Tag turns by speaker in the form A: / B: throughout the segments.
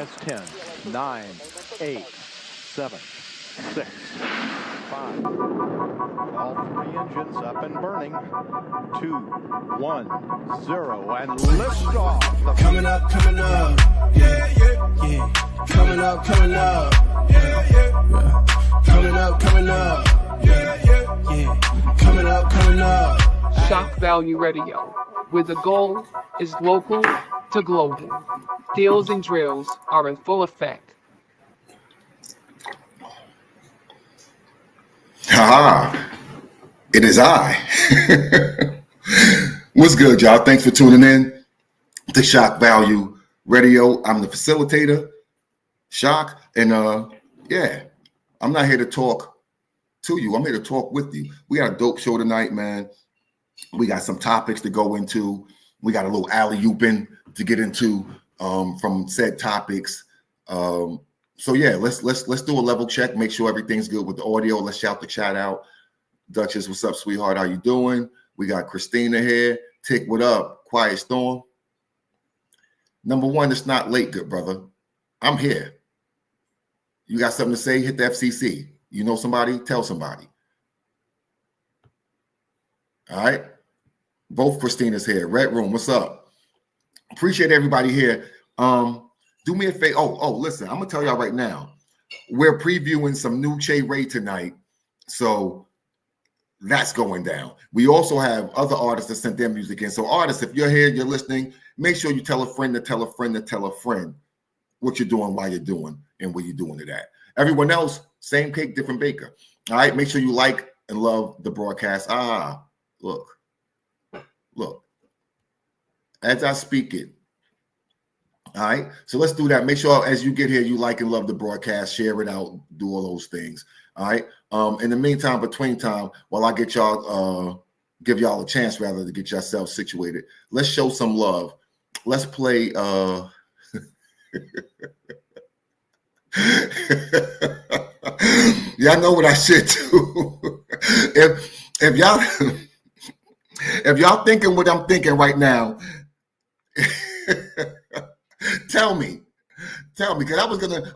A: press 10, 9, 8, 7, 6, 5. All 3 engines up and burning. 2, 1, 0, and lift off.
B: Coming up, yeah, yeah, yeah. Coming up, yeah, yeah, yeah. Coming up, yeah, yeah, yeah. Coming up.
C: Shak Value Radio, where the goal is local to global. Deals and drills are in full effect.
D: It is I. What's good, y'all? Thanks for tuning in to Shak Value Radio. I'm the facilitator, Shak, and yeah, I'm not here to talk to you. I'm here to talk with you. We got a dope show tonight, man. We got some topics to go into. We got a little alley-ooping to get into from said topics. So yeah, let's do a level check. Make sure everything's good with the audio. Let's shout the chat out. Duchess, what's up, sweetheart? How you doing? We got Christina here. Tick, what up? Quiet Storm. Number one, it's not late, good brother. I'm here. You got something to say? Hit the FCC. You know somebody? Tell somebody. All right. Both Christina's here. Red Room, what's up? Appreciate everybody here. Do me a favor. Oh, listen, I'm gonna tell y'all right now. We're previewing some new Che Ray tonight. So that's going down. We also have other artists that sent their music in. So artists, if you're here, you're listening, make sure you tell a friend to tell a friend to tell a friend what you're doing, why you're doing, and where you're doing it at. Everyone else, same cake, different baker. All right, make sure you like and love the broadcast. Look. As I speak it. All right, so let's do that. Make sure as you get here, you like and love the broadcast, share it out, do all those things. All right. In the meantime, between time, while I get y'all, give y'all a chance rather to get yourself situated, let's show some love. Let's play. Y'all know what I should do. if y'all thinking what I'm thinking right now. Tell me, because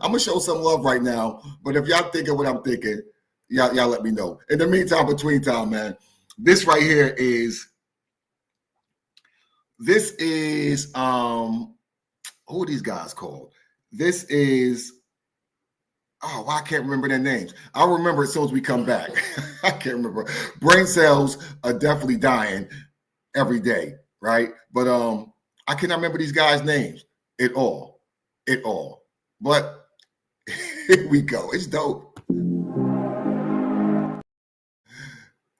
D: I'm gonna show some love right now. But if y'all thinking what I'm thinking, y'all let me know. In the meantime, between time, man, this right here is who are these guys called? This is I can't remember their names. I'll remember it as soon as we come back. I can't remember. Brain cells are definitely dying every day, right? But I cannot remember these guys' names at all. But here we go. It's dope.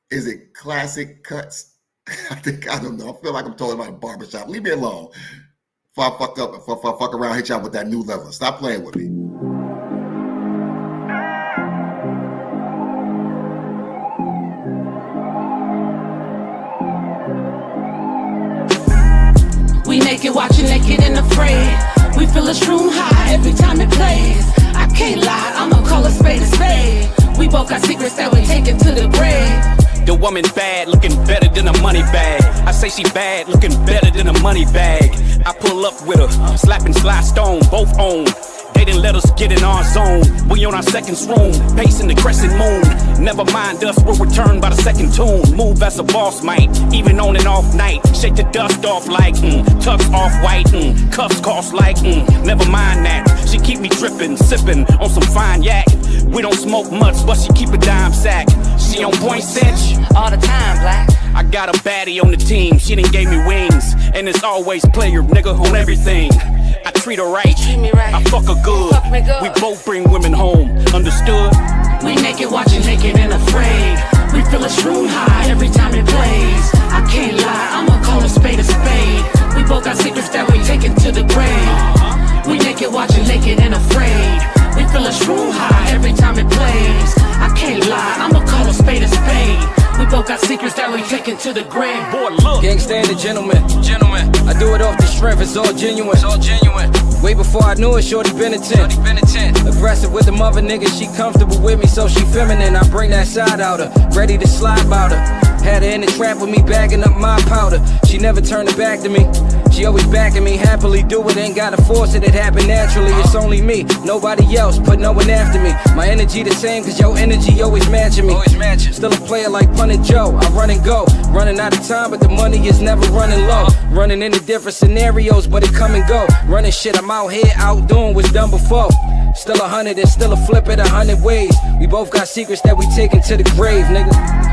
D: Is it Classic Cuts? I don't know. I feel like I'm talking about a barbershop. Leave me alone. If I fuck around, hit y'all with that new level. Stop playing with me.
E: We naked, watching naked and afraid. We feel a shroom high every time it plays. I can't lie, I'ma call a spade a spade. We both got secrets that we taking to the grave.
F: The woman bad, looking better than a money bag. I say she bad, looking better than a money bag. I pull up with her, slapping Sly Stone, both own. They didn't let us get in our zone. We on our second room, pacing the crescent moon. Never mind us, we'll return by the second tune. Move as a boss might, even on and off night. Shake the dust off like, tucks off white, cuffs cost like, never mind that. She keep me dripping, sipping on some fine yak. We don't smoke much, but she keep a dime sack. She on point cinch
E: all the time, black.
F: I got a baddie on the team, she done gave me wings. And it's always player, nigga, on everything. I treat her right, I fuck her good. We both bring women home, understood?
E: We naked, watching naked and afraid. We feel a shroom high every time it plays. I can't lie, I'ma call a spade a spade. We both got secrets that we taking to the grave. We naked, watching naked and afraid. We feel a shroom high every time it plays. I can't lie, I'ma call a spade a spade. We both got secrets that we taking to the grave.
F: Boy, look.
G: Gangsta and the gentleman. I do it off the strength, it's all genuine. Way before I knew it, shorty been a 10. Aggressive with the mother nigga, she comfortable with me, so she feminine. I bring that side out her, ready to slide about her. Had her in the trap with me, bagging up my powder. She never turned her back to me. She She always backing me, happily do it, ain't gotta force it, it happened naturally. It's only me, nobody else, put no one after me. My energy the same, cause your energy always matching me. Still a player like Punted Joe, I run and go. Running out of time, but the money is never running low. Running into different scenarios, but it come and go. Running shit, I'm out here outdoing what's done before. Still 100 and still a flip it 100 ways. We both got secrets that we taking to the grave, nigga.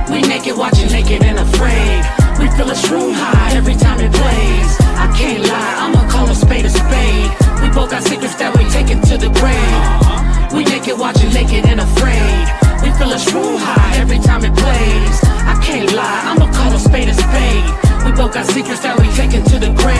E: We naked, watching naked and afraid. We feel a shroom high every time it plays. I can't lie, I'ma call a spade a spade. We both got secrets that we taking to the grave. We naked, watching naked and afraid. We feel a shroom high every time it plays. I can't lie, I'ma call a spade a spade. We both got secrets that we taking to the grave.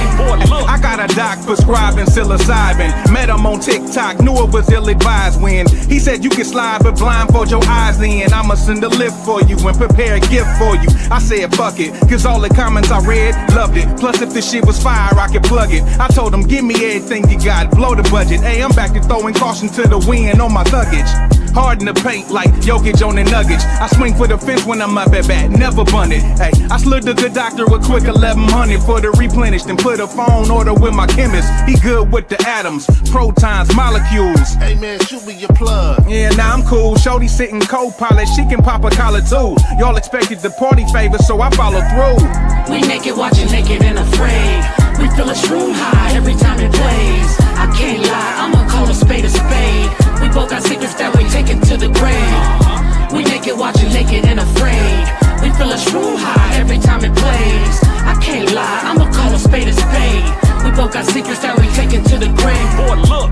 H: I got a doc prescribing psilocybin. Met him on TikTok, knew it was ill-advised when he said you can slide but blindfold your eyes in. I'ma send a lift for you and prepare a gift for you. I said fuck it, cause all the comments I read, loved it. Plus if the shit was fire, I could plug it. I told him give me everything you got, blow the budget. Hey, I'm back to throwing caution to the wind on my thuggage. Hard in the paint like Jokic on the Nuggets. I swing for the fence when I'm up at bat, never bunted. Hey, I slid to the doctor a quick 1100 for the replenished and put a phone order with my chemist. He good with the atoms, protons, molecules.
I: Hey man, shoot me your plug.
H: Yeah, nah, I'm cool. Shorty sitting co-pilot, she can pop a collar too. Y'all expected the party favor, so I follow through.
E: We naked, watching naked and afraid. We feel a shroom high every time it plays. I can't lie, I'ma call a spade a spade. We both got secrets that we taking to the grave. We naked, watching naked and afraid. We feel a shroom high every time it plays. I can't lie, I'ma call a spade a spade. We both got secrets that we taking to the grave. Boy, look.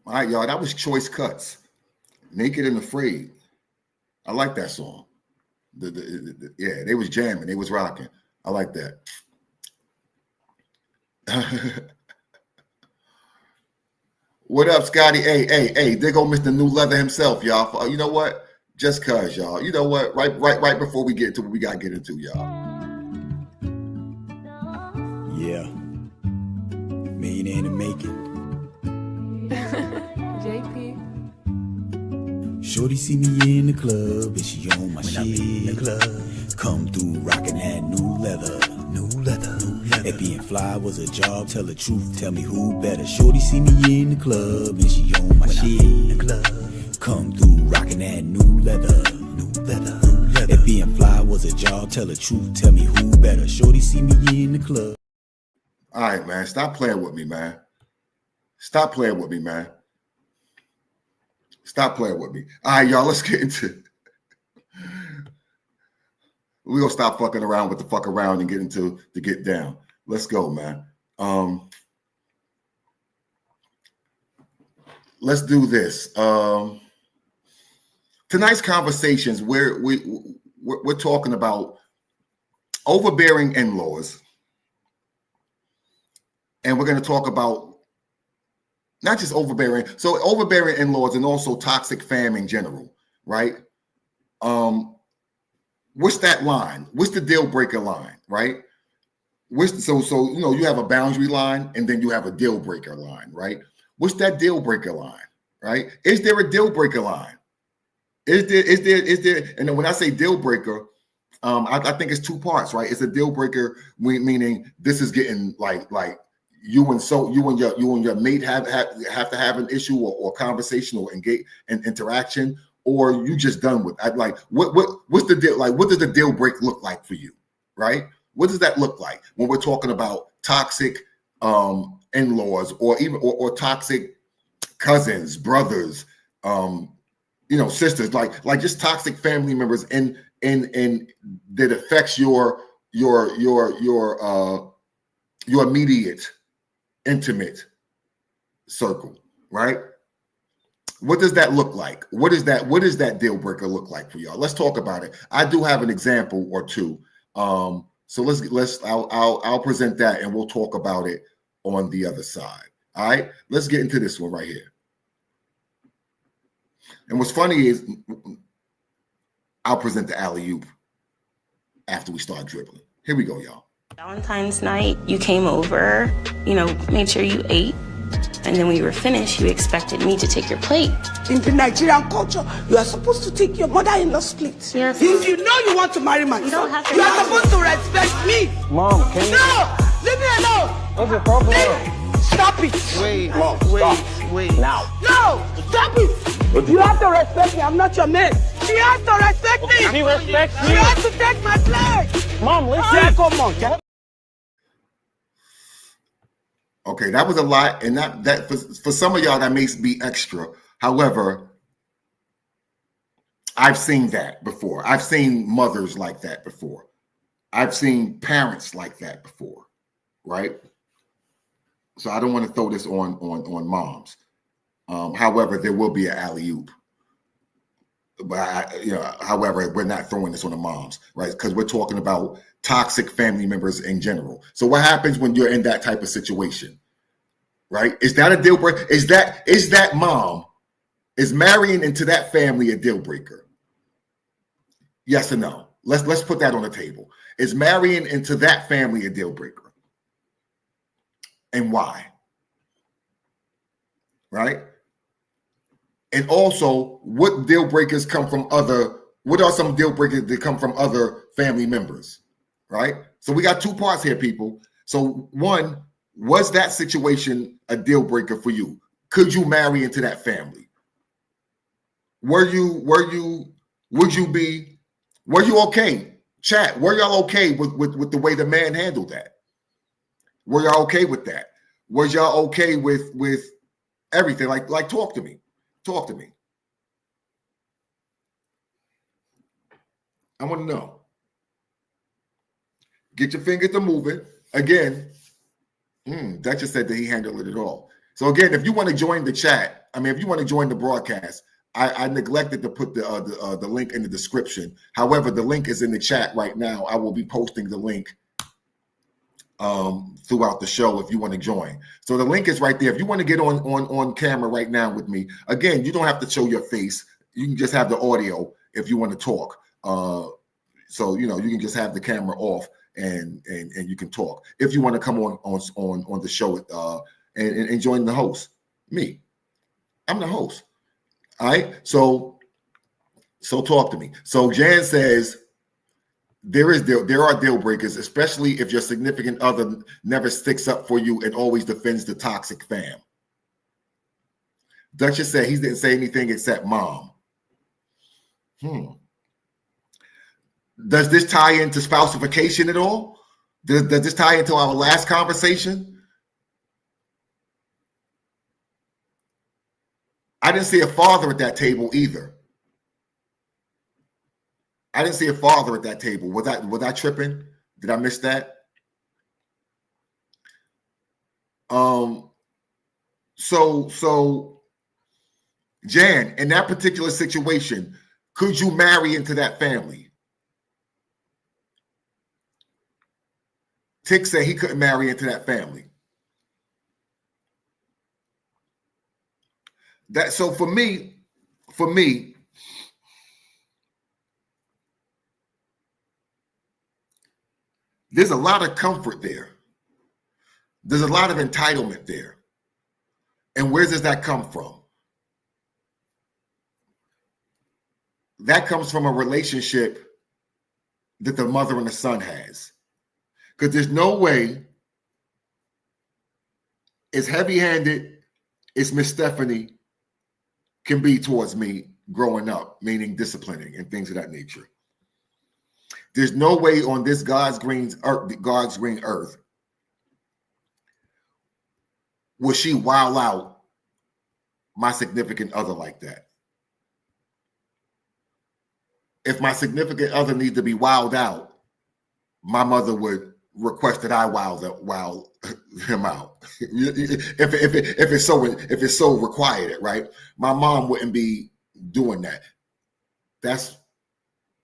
D: All right, y'all, that was Choice Cuts, Naked and Afraid. I like that song. Yeah, they was jamming, they was rocking. I like that. What up, Scotty? Hey, there go Mr. New Leather himself, y'all. You know what? Just cause, y'all. You know what? Right before we get to what we gotta get into, y'all.
J: Yeah. Millionaire in the making.
K: JP.
J: Shorty see me in the club and she on my shit. In the club, come through rocking that new leather. If being fly was a job, tell the truth, tell me who better. Shorty see me in the club and she on my shit. In the club, come through rocking that new leather. If being fly was a job, tell the truth, tell me who better. Shorty see me in the club.
D: All right, man. Stop playing with me, man. Stop playing with me, man. Stop playing with me. All right, y'all, let's get into it. We're going to stop fucking around with the fuck around and get into the get down. Let's go, man. Let's do this. Tonight's conversations, we're talking about overbearing in-laws. And we're going to talk about not just overbearing, so overbearing in-laws and also toxic fam in general, right? What's that line? What's the deal breaker line, right? So you know, you have a boundary line and then you have a deal breaker line, right? What's that deal breaker line, right? Is there a deal breaker line? Is there? And then when I say deal breaker, I think it's two parts, right? It's a deal breaker meaning this is getting like you and your mate have to have an issue or conversation or engage and interaction, or you just done with. Like what's the deal? Like what does the deal break look like for you, right? What does that look like when we're talking about toxic in-laws or even or toxic cousins, brothers, sisters, like just toxic family members in that affects your immediate intimate circle, right? What does that look like? What does that deal breaker look like for y'all? Let's talk about it. I do have an example or two. So I'll present that and we'll talk about it on the other side. All right, let's get into this one right here. And what's funny is I'll present the alley-oop after we start dribbling. Here we go, y'all.
K: Valentine's night, you came over, made sure you ate. And then when you were finished, you expected me to take your plate.
L: In the Nigerian culture, you are supposed to take your mother-in-law's plate.
K: Yes.
L: If you know you want to marry my son, you are supposed to respect me.
M: Mom, can you?
L: No! Leave me alone!
M: What's your problem?
L: Stop it!
M: Wait, Mom, wait. Now.
L: No! Stop it! You have to respect me. I'm not your man. She has to respect me.
M: She respects me.
L: She has to take my plate.
M: Mom, listen.
L: Yeah, come on.
D: Okay, that was a lot, and that for some of y'all that may be extra. However, I've seen that before. I've seen mothers like that before. I've seen parents like that before, right? So I don't want to throw this on moms. However, there will be an alley-oop. But however, we're not throwing this on the moms, right? Because we're talking about toxic family members in general. So what happens when you're in that type of situation, right? Is that a deal breaker? Is that mom, is marrying into that family a deal breaker? Yes or no? Let's put that on the table. Is marrying into that family a deal breaker? And why? Right? And also, what deal breakers come from what are some deal breakers that come from other family members? Right? So we got two parts here, people. So one, was that situation a deal breaker for you? Could you marry into that family? Were you okay? Chat, were y'all okay with the way the man handled that? Were y'all okay with that? Was y'all okay with everything? Like talk to me. Talk to me. I want to know. Get your fingers to moving. Again, that just said that he handled it all. So again, if you want to join the chat, if you want to join the broadcast, I neglected to put the link in the description. However, the link is in the chat right now. I will be posting the link throughout the show if you want to join. So the link is right there. If you want to get on camera right now with me, again, you don't have to show your face. You can just have the audio if you want to talk. So you can just have the camera off and you can talk. If you want to come on the show and join the host, me. I'm the host. All right. So talk to me. So Jan says there are deal breakers, especially if your significant other never sticks up for you and always defends the toxic fam. Duchess said he didn't say anything except mom. Does this tie into spousification at all? Does this tie into our last conversation? I didn't see a father at that table either. I didn't see a father at that table. Was I tripping? Did I miss that? So Jan, in that particular situation, could you marry into that family? Tick said he couldn't marry into that family. So for me, there's a lot of comfort there. There's a lot of entitlement there. And where does that come from? That comes from a relationship that the mother and the son has. Because there's no way, as heavy-handed as Miss Stephanie can be towards me growing up, meaning disciplining and things of that nature. There's no way on this God's green earth will she wow out my significant other like that. If my significant other needs to be wowed out, my mother would request that I wow him out. if it's so required, right? My mom wouldn't be doing that. That's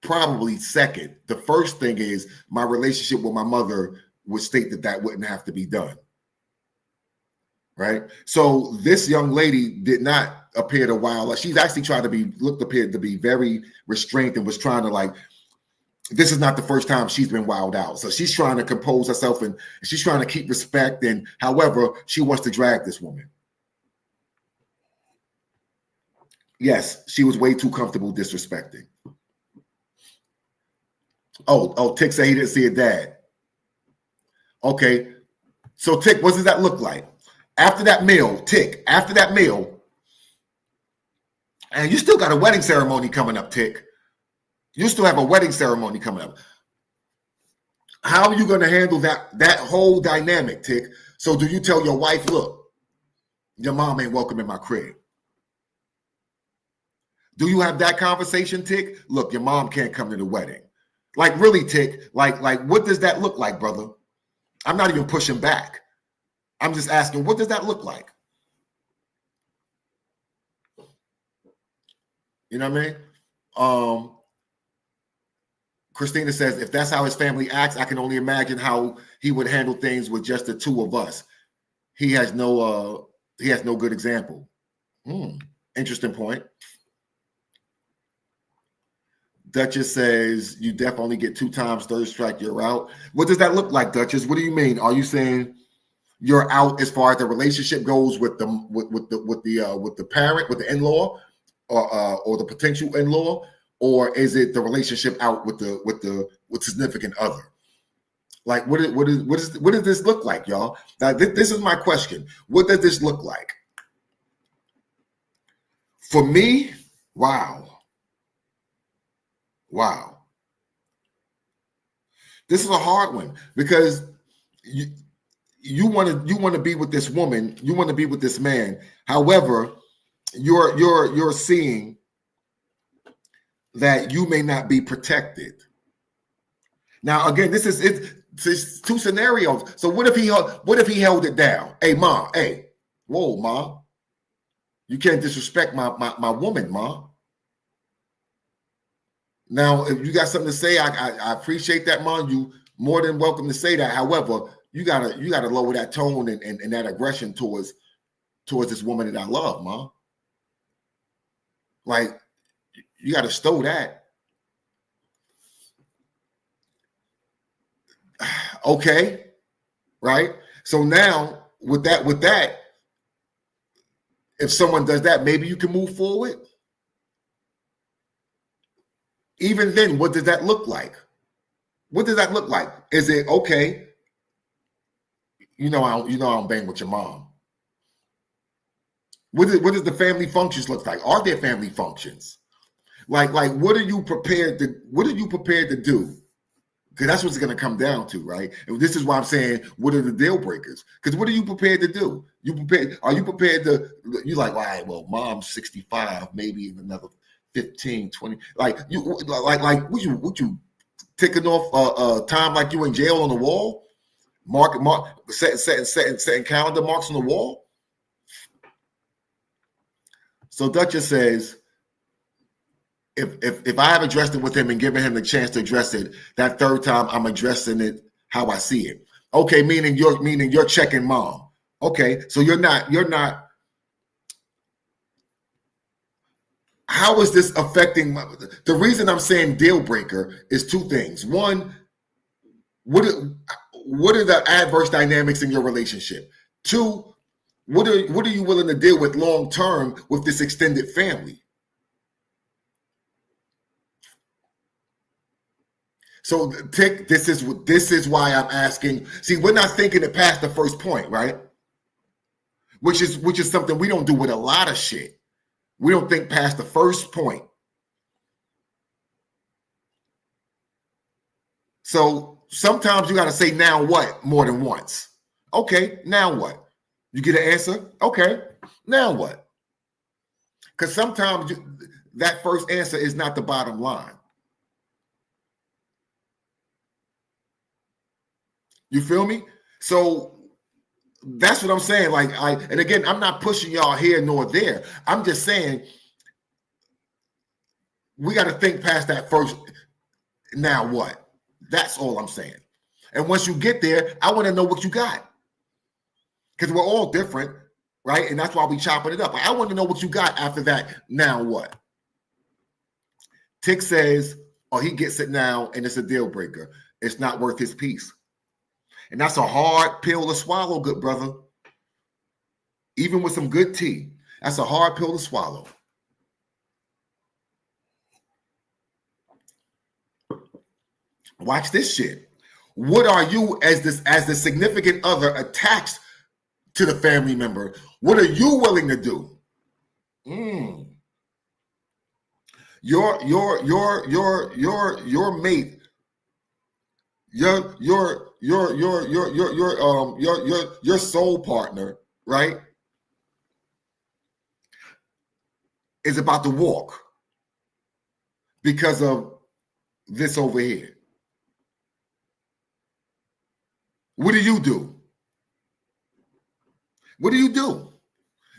D: probably second. The first thing is my relationship with my mother would state that wouldn't have to be done. Right? So this young lady did not appear to wild. She's actually tried to appeared to be very restrained and was trying to like, this is not the first time she's been wild out. So she's trying to compose herself and she's trying to keep respect. And however, she wants to drag this woman. Yes, she was way too comfortable disrespecting. Oh, Tick said he didn't see a dad. Okay. So Tick, what does that look like? After that meal, Tick, after that meal, and you still got a wedding ceremony coming up, Tick. You still have a wedding ceremony coming up. How are you going to handle that whole dynamic, Tick? So do you tell your wife, look, your mom ain't welcome in my crib? Do you have that conversation, Tick? Look, your mom can't come to the wedding. Like really, Tick, like what does that look like, brother? I'm not even pushing back. I'm just asking, what does that look like? You know what I mean? Christina says, if that's how his family acts, I can only imagine how he would handle things with just the two of us. He has no good example. Interesting point. Duchess says, you definitely get 2 times, third strike, you're out. What does that look like, Duchess? What do you mean? Are you saying you're out as far as the relationship goes with the parent, with the in-law, or the potential in-law, or is it the relationship out with the significant other? Like, what does this look like, y'all? Now, this is my question. What does this look like? For me, wow. This is a hard one because you want to be with this woman, you want to be with this man. However, you're seeing that you may not be protected. Now, again, it's 2 scenarios. So what if he held it down? Hey, mom, hey, whoa, mom, you can't disrespect my woman, mom. Now, if you got something to say, I appreciate that, mom. You more than welcome to say that. However, you gotta lower that tone and that aggression towards this woman that I love, mom. Like, you gotta stow that. Okay, right? So now with that, if someone does that, maybe you can move forward. Even then, what does that look like? What does that look like? Is it okay? I don't bang with your mom. What does the family functions look like? Are there family functions? Like what are you prepared to do? Because that's what it's going to come down to, right? And this is why I'm saying, what are the deal breakers? Because what are you prepared to do? Are you prepared to? You're like, all right, well, mom's 65, maybe in another 15, 20, like would you ticking off time like you in jail on the wall, setting calendar marks on the wall? So Duchess says, if I have addressed it with him and given him the chance to address it, that third time I'm addressing it how I see it. Okay, meaning you're checking mom. Okay, so you're not. How is this affecting the reason I'm saying deal breaker is 2 things. One, what are the adverse dynamics in your relationship? 2, what are you willing to deal with long term with this extended family? So Tick, this is why I'm asking. See, we're not thinking it past the first point, right? Which is something we don't do with a lot of shit. We don't think past the first point. So sometimes you got to say now what more than once. Okay, now what? You get an answer? Okay, now what? Because sometimes that first answer is not the bottom line. You feel me? So that's what I'm saying. And again, I'm not pushing y'all here nor there. I'm just saying we got to think past that first. Now what? That's all I'm saying. And once you get there, I want to know what you got. Because we're all different, right? And that's why we chopping it up. I want to know what you got after that. Now what? Tick says, oh, he gets it now, and it's a deal breaker. It's not worth his peace. And that's a hard pill to swallow, good brother. Even with some good tea, that's a hard pill to swallow. Watch this shit. What are you as the significant other attached to the family member? What are you willing to do? Your mate, your soul partner, right, is about to walk because of this over here. What do you do? What do you do?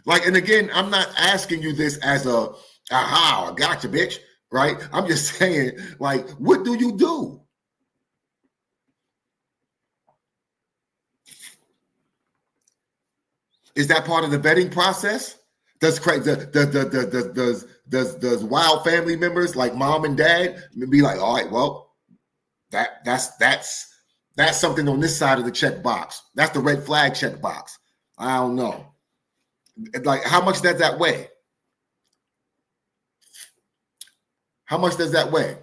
D: Like, and again, I'm not asking you this as a, aha, gotcha, bitch, right? I'm just saying, like, what do you do? Is that part of the vetting process? Does wild family members like mom and dad be like, all right, well, that's something on this side of the check box. That's the red flag check box. I don't know. Like, how much does that weigh? How much does that weigh?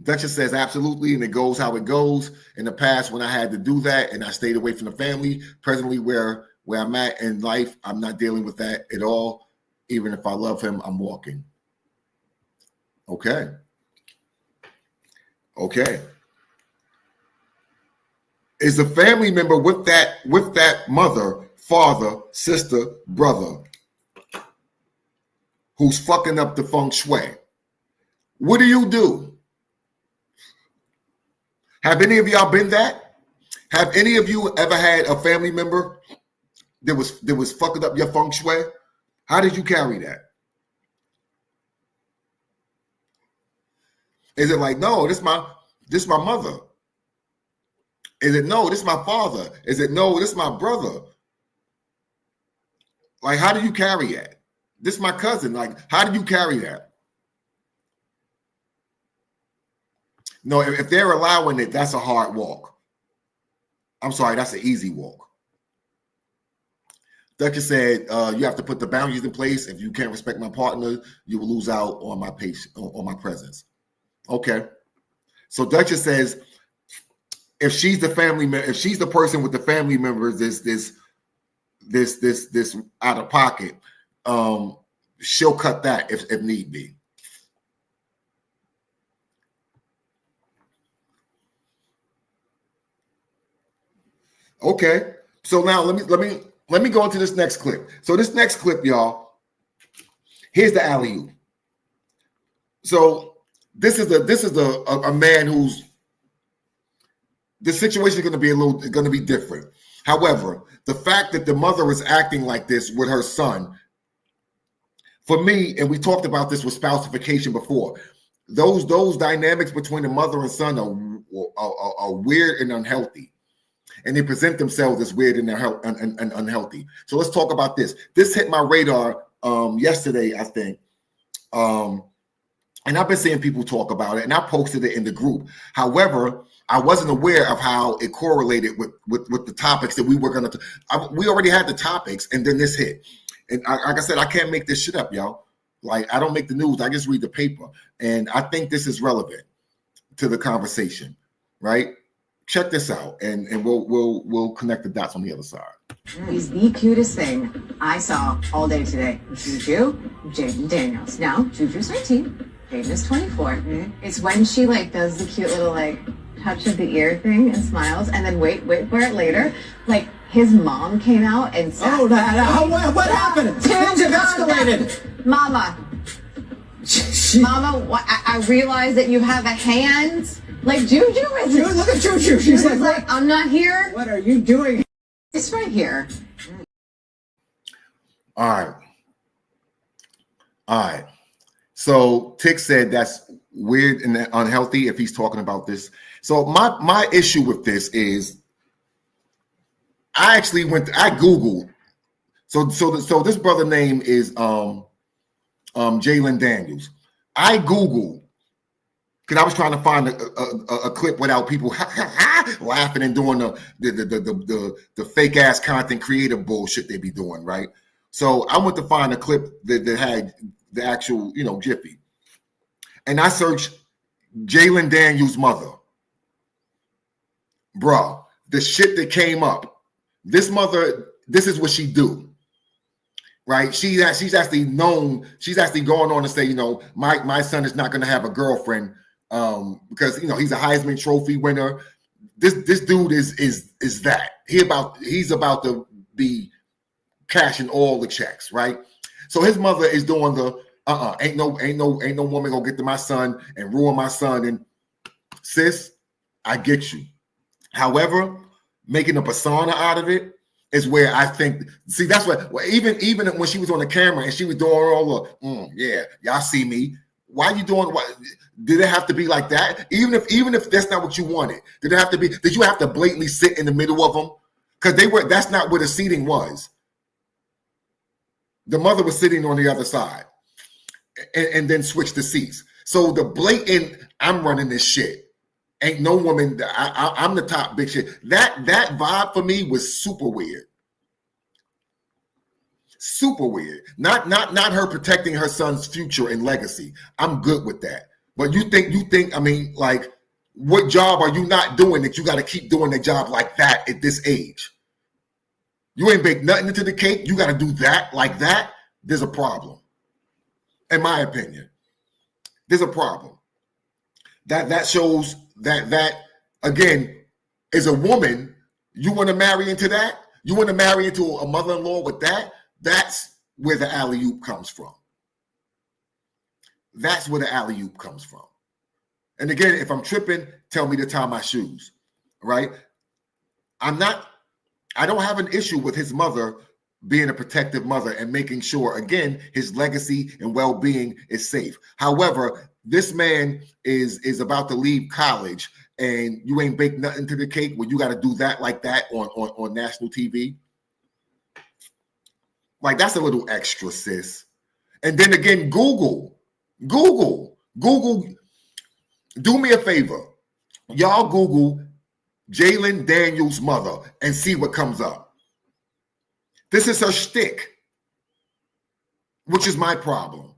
D: Duchess says absolutely, and it goes how it goes. In the past, when I had to do that and I stayed away from the family, presently where I'm at in life, I'm not dealing with that at all. Even if I love him, I'm walking. Okay. Okay. Is a family member with that mother, father, sister, brother who's fucking up the feng shui? What do you do? Have any of y'all been that? Have any of you ever had a family member that was fucking up your feng shui? How did you carry that? Is it like, no, this my mother? Is it, no, this is my father? Is it, no, this is my brother? Like, how do you carry that? This is my cousin. Like, how do you carry that? No, if they're allowing it, that's a hard walk. I'm sorry, that's an easy walk. Duchess said, you have to put the boundaries in place. If you can't respect my partner, you will lose out on my presence. Okay. So Duchess says, if she's the if she's the person with the family members, this out of pocket, she'll cut that if need be. Okay. So now let me go into this next clip. So this next clip, y'all, here's the alley-oop. So this is a man who's, the situation is going to be different. However, the fact that the mother is acting like this with her son, for me, and we talked about this with spouseification before, those dynamics between the mother and son are weird and unhealthy, and they present themselves as weird and unhealthy. So let's talk about this. This hit my radar yesterday, I think. And I've been seeing people talk about it, and I posted it in the group. However, I wasn't aware of how it correlated with the topics that we were going to. We already had the topics, and then this hit. And like I said, I can't make this shit up, y'all. Like, I don't make the news. I just read the paper. And I think this is relevant to the conversation, right? Check this out, and we'll connect the dots on the other side.
N: He's the cutest thing I saw all day today. Juju, Jaden Daniels. Now, Juju's 19. Jaden is 24. It's when she like does the cute little like touch of the ear thing and smiles, and then wait for it later. Like, his mom came out and sat.
O: What happened? Things have escalated.
N: Mama, I realize that you have a hand. Like, Juju is.
O: Look at Juju. She's like,
N: I'm not here.
O: What are you doing?
N: It's right here.
D: All right. So Tick said that's weird and unhealthy if he's talking about this. So my issue with this is I Googled. So this brother name is Jalen Daniels. I Googled because I was trying to find a clip without people laughing and doing the fake ass content creator bullshit they be doing, right? So I went to find a clip that had the actual, Jiffy. And I searched Jalen Daniels' mother. Bruh, the shit that came up. This mother, this is what she do. Right? She's actually going on to say, my son is not going to have a girlfriend because, he's a Heisman Trophy winner. This dude is that. He's about to be cashing all the checks, right? So his mother is doing the ain't no woman gonna get to my son and ruin my son. And sis, I get you. However, making a persona out of it is where I think. See, that's what. Even when she was on the camera and she was doing all the, yeah, y'all see me. Why are you doing? What did it have to be like that? Even if that's not what you wanted, did it have to be? Did you have to blatantly sit in the middle of them? Because that's not where the seating was. The mother was sitting on the other side, and then switched the seats. So the blatant, I'm running this shit. Ain't no woman. I'm the top big shit. That vibe for me was super weird. Super weird. Not her protecting her son's future and legacy. I'm good with that. But you think. I mean, like, what job are you not doing that you got to keep doing a job like that at this age? You ain't baked nothing into the cake. You got to do that like that. There's a problem. In my opinion, there's a problem. That shows that again, as a woman, you want to marry into that? You want to marry into a mother-in-law with that? That's where the alley-oop comes from. That's where the alley-oop comes from. And again, if I'm tripping, tell me to tie my shoes, right? I don't have an issue with his mother being a protective mother and making sure, again, his legacy and well-being is safe. However, this man is about to leave college and you ain't baked nothing to the cake when you got to do that like that on national TV. Like, that's a little extra, sis. And then again, Google. Do me a favor. Y'all Google Jalen Daniels' mother and see what comes up. This is her shtick, which is my problem.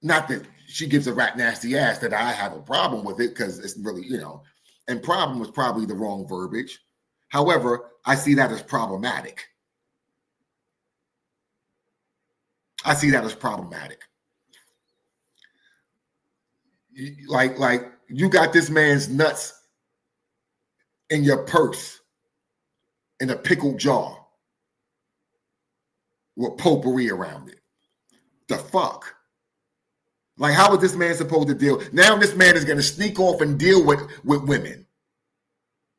D: Not that she gives a rat nasty ass that I have a problem with it, because it's really, and problem was probably the wrong verbiage. However, I see that as problematic. Like you got this man's nuts in your purse in a pickled jar with potpourri around it. The fuck? Like, how is this man supposed to deal? Now this man is going to sneak off and deal with women.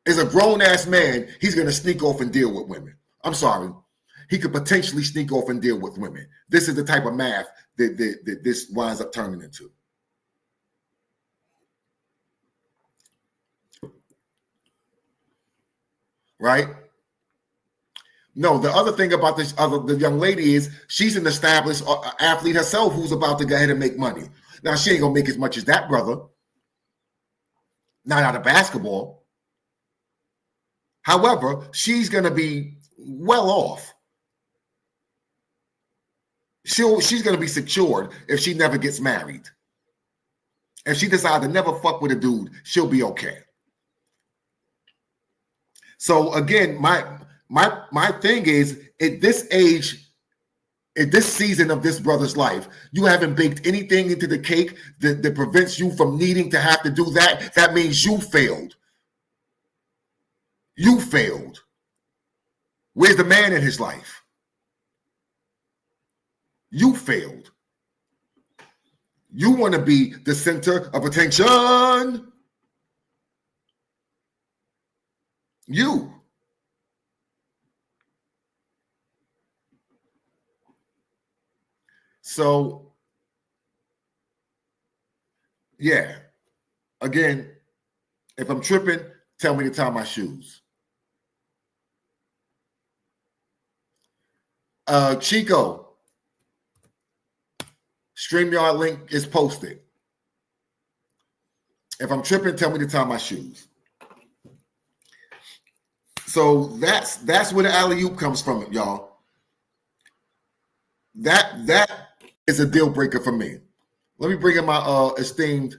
D: As a grown-ass man, he's going to sneak off and deal with women. I'm sorry. He could potentially sneak off and deal with women. This is the type of math that this winds up turning into. Right? No, the other thing about the young lady is she's an established athlete herself who's about to go ahead and make money. Now, she ain't going to make as much as that brother. Not out of basketball. However, she's going to be well off. She's going to be secured if she never gets married. If she decides to never fuck with a dude, she'll be okay. So again, my thing is, at this age, at this season of this brother's life, you haven't baked anything into the cake that prevents you from needing to have to do that. That means you failed. You failed. Where's the man in his life? You failed. You want to be the center of attention. You. So Yeah. Again, if I'm tripping, tell me to tie my shoes. Chico, StreamYard link is posted. If I'm tripping, tell me to tie my shoes. So that's where the alley-oop comes from, y'all. That is a deal breaker for me. Let me bring in my esteemed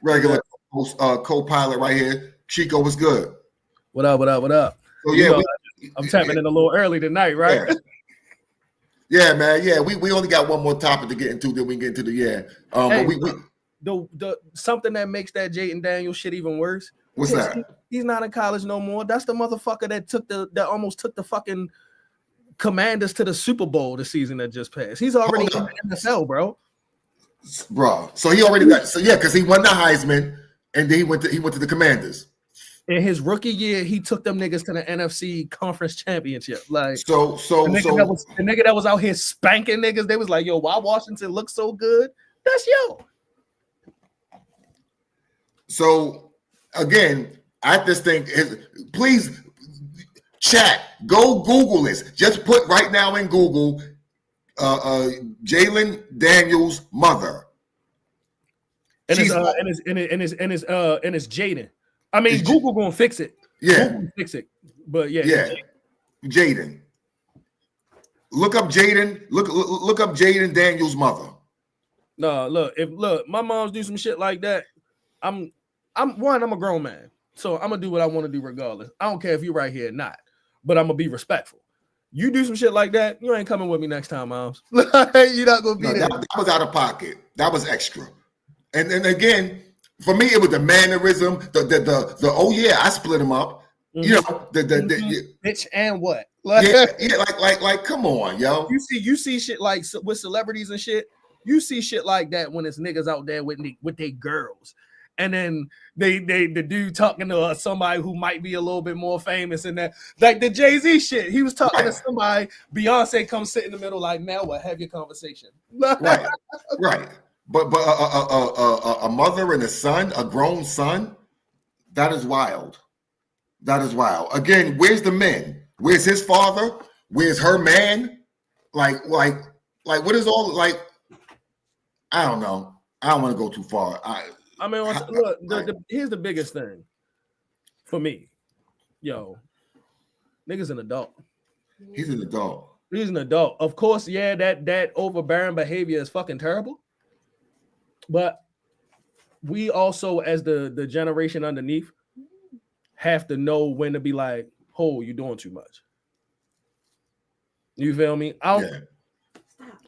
D: regular co-pilot right here. Chico, what's good?
P: What up? So
D: yeah,
P: I'm tapping in a little early tonight, right?
D: Yeah, man. Yeah, we only got one more topic to get into. Then we can get into
P: Hey,
D: but
P: the something that makes that Jaden Daniels shit even worse.
D: What's that?
P: He's not in college no more. That's the motherfucker that almost took the fucking Commanders to the Super Bowl the season that just passed. He's already in the NFL, bro.
D: So he already got because he won the Heisman and then he went to the Commanders.
P: In his rookie year, he took them niggas to the NFC Conference Championship. Like
D: the
P: nigga that was out here spanking niggas, they was like, yo, why Washington looks so good? That's yo.
D: So again, I just think please chat, go Google this. Just put right now in Google Jalen Daniels' mother.
P: And it's Jaden. I mean, Google gonna fix it.
D: Yeah,
P: Google fix it. But yeah,
D: Jaden. Look up Jaden. Look up Jaden Daniels' mother.
P: No, look, my moms do some shit like that. I'm a grown man, so I'm gonna do what I want to do regardless. I don't care if you're right here or not, but I'm gonna be respectful. You do some shit like that, you ain't coming with me next time, moms. You're not gonna be there.
D: That was out of pocket. That was extra. And again, for me, it was the mannerism. The oh yeah, I split him up. Mm-hmm. You know the
P: bitch and what?
D: Like come on, yo.
P: You see shit like with celebrities and shit. You see shit like that when it's niggas out there with their girls, and then the dude talking to somebody who might be a little bit more famous, and that like the Jay-Z shit. He was talking to somebody. Beyonce comes sit in the middle like, now what? Have your conversation.
D: Right. But a mother and a son, a grown son, that is wild. That is wild. Again, where's the men? Where's his father? Where's her man? Like what is all like? I don't know. I don't want to go too far.
P: Here's the biggest thing for me. Yo, nigga's an adult.
D: He's an adult.
P: He's an adult. Of course, yeah, that overbearing behavior is fucking terrible. But we also, as the generation underneath, have to know when to be like, oh, you're doing too much. You feel me?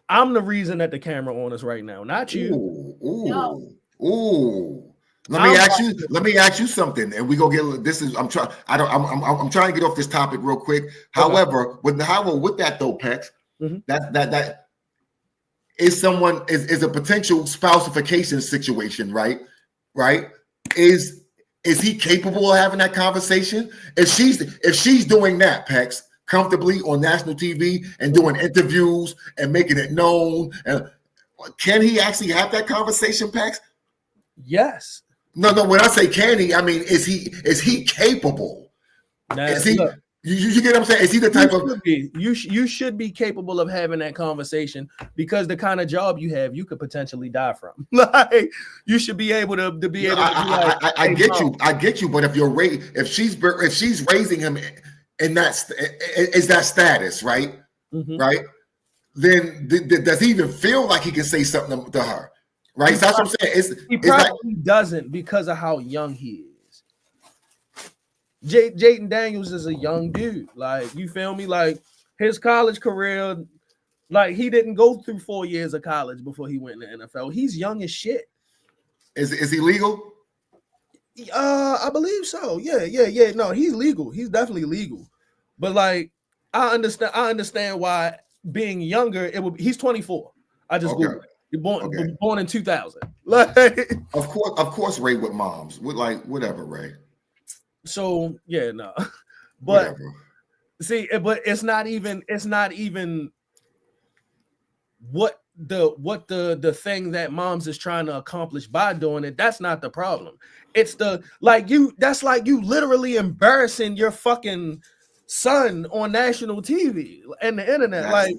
P: I'm the reason that the camera on us right now, not you.
D: Ooh. Let me ask you something, and we go get this. I'm trying to get off this topic real quick. Okay. However, with that though, Pex, that is a potential spousification situation, right? Right? Is he capable of having that conversation? If she's doing that, Pex, comfortably on national TV and doing interviews and making it known, can he actually have that conversation, Pex?
P: Yes.
D: No. When I say can he, I mean is he capable? Is he? Look, you get what I'm saying? Is he the type of?
P: You should be capable of having that conversation because the kind of job you have, you could potentially die from. Like you should be able to be able to.
D: I get you. But if she's raising him in that is that status, right? Mm-hmm. Right? Then does he even feel like he can say something to her? Right? That's what I'm saying.
P: He probably doesn't because of how young he is. Jaden Daniels is a young dude. Like, you feel me? Like, his college career, like, he didn't go through 4 years of college before he went in the NFL. He's young as shit.
D: Is he legal?
P: I believe so. Yeah. No, he's legal. He's definitely legal. But, like, I understand why being younger, he's 24. I just Googled it. Born in 2000. Like,
D: of course, Ray with moms. With like whatever, Ray.
P: So yeah, no. But
D: whatever.
P: See, but it's not even what the thing that moms is trying to accomplish by doing it. That's not the problem. It's that's like you literally embarrassing your fucking son on national TV and the internet. Like,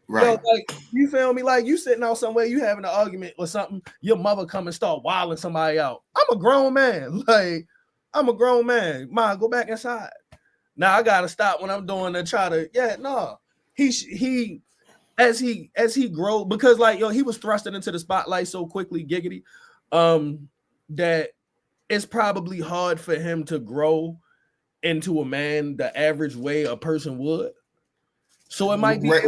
D: right.
P: Yo, like, you feel me? Like, you sitting out somewhere, you having an argument or something, your mother come and start wilding somebody out. I'm a grown man. Like, I'm a grown man. Ma, go back inside. Now I gotta stop when I'm doing to try to, he as he grow, because like, yo, he was thrusted into the spotlight so quickly, giggity, that it's probably hard for him to grow into a man the average way a person would. So it might be
D: Ray.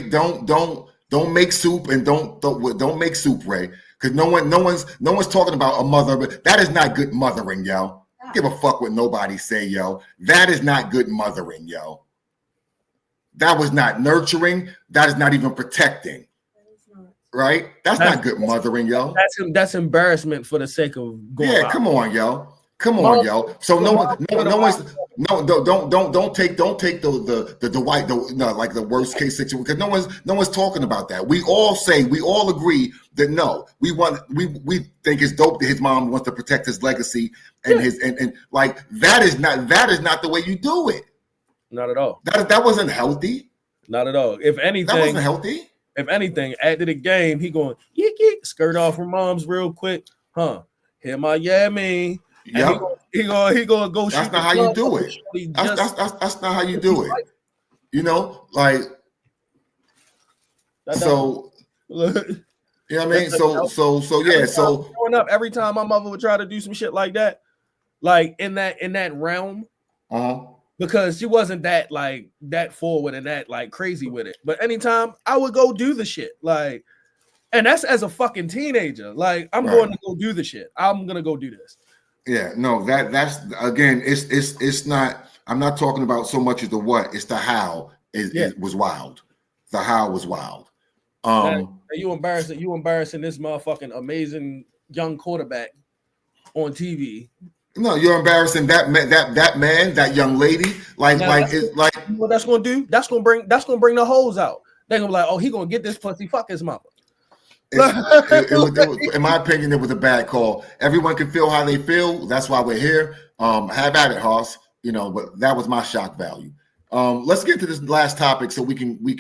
D: Don't make soup and don't make soup, Ray. Because no one's talking about a mother, but that is not good mothering, yo. Give a fuck what nobody say, yo. That is not good mothering, yo. That was not nurturing. That is not even protecting. Right? That's not good mothering, yo.
P: That's embarrassment for the sake of going.
D: Yeah, come on, yo. Come on, yo. So don't take the like the worst case situation, because no one's talking about that. We all agree that no, we think it's dope that his mom wants to protect his legacy and his and like that is not the way you do it.
P: Not at all.
D: That wasn't healthy.
P: Not at all. If anything,
D: that wasn't healthy.
P: If anything, after the game, he going yeek, skirt off her mom's real quick, Hear my me.
D: Yeah,
P: he gonna go.
D: That's not how you do it. That's not how you do it. You know, like so. You know what I mean? So yeah. So
P: growing up, every time my mother would try to do some shit like that, like in that realm, because she wasn't that like that forward and that like crazy with it. But anytime I would go do the shit, like, and that's as a fucking teenager. Like, I'm going to go do the shit. I'm gonna go do this.
D: Yeah, no, that's again, it's not. I'm not talking about so much as the what, it's the how. It was wild. The how was wild.
P: You embarrassing this motherfucking amazing young quarterback on TV.
D: No, you're embarrassing that man, that young lady. Like
P: what that's gonna do? That's gonna bring the hoes out. They're gonna be like, oh, he gonna get this pussy, fuck his mother.
D: In my opinion, it was a bad call. Everyone can feel how they feel. That's why we're here. Have at it, Hoss. You know, but that was my shock value. Let's get to this last topic so we can get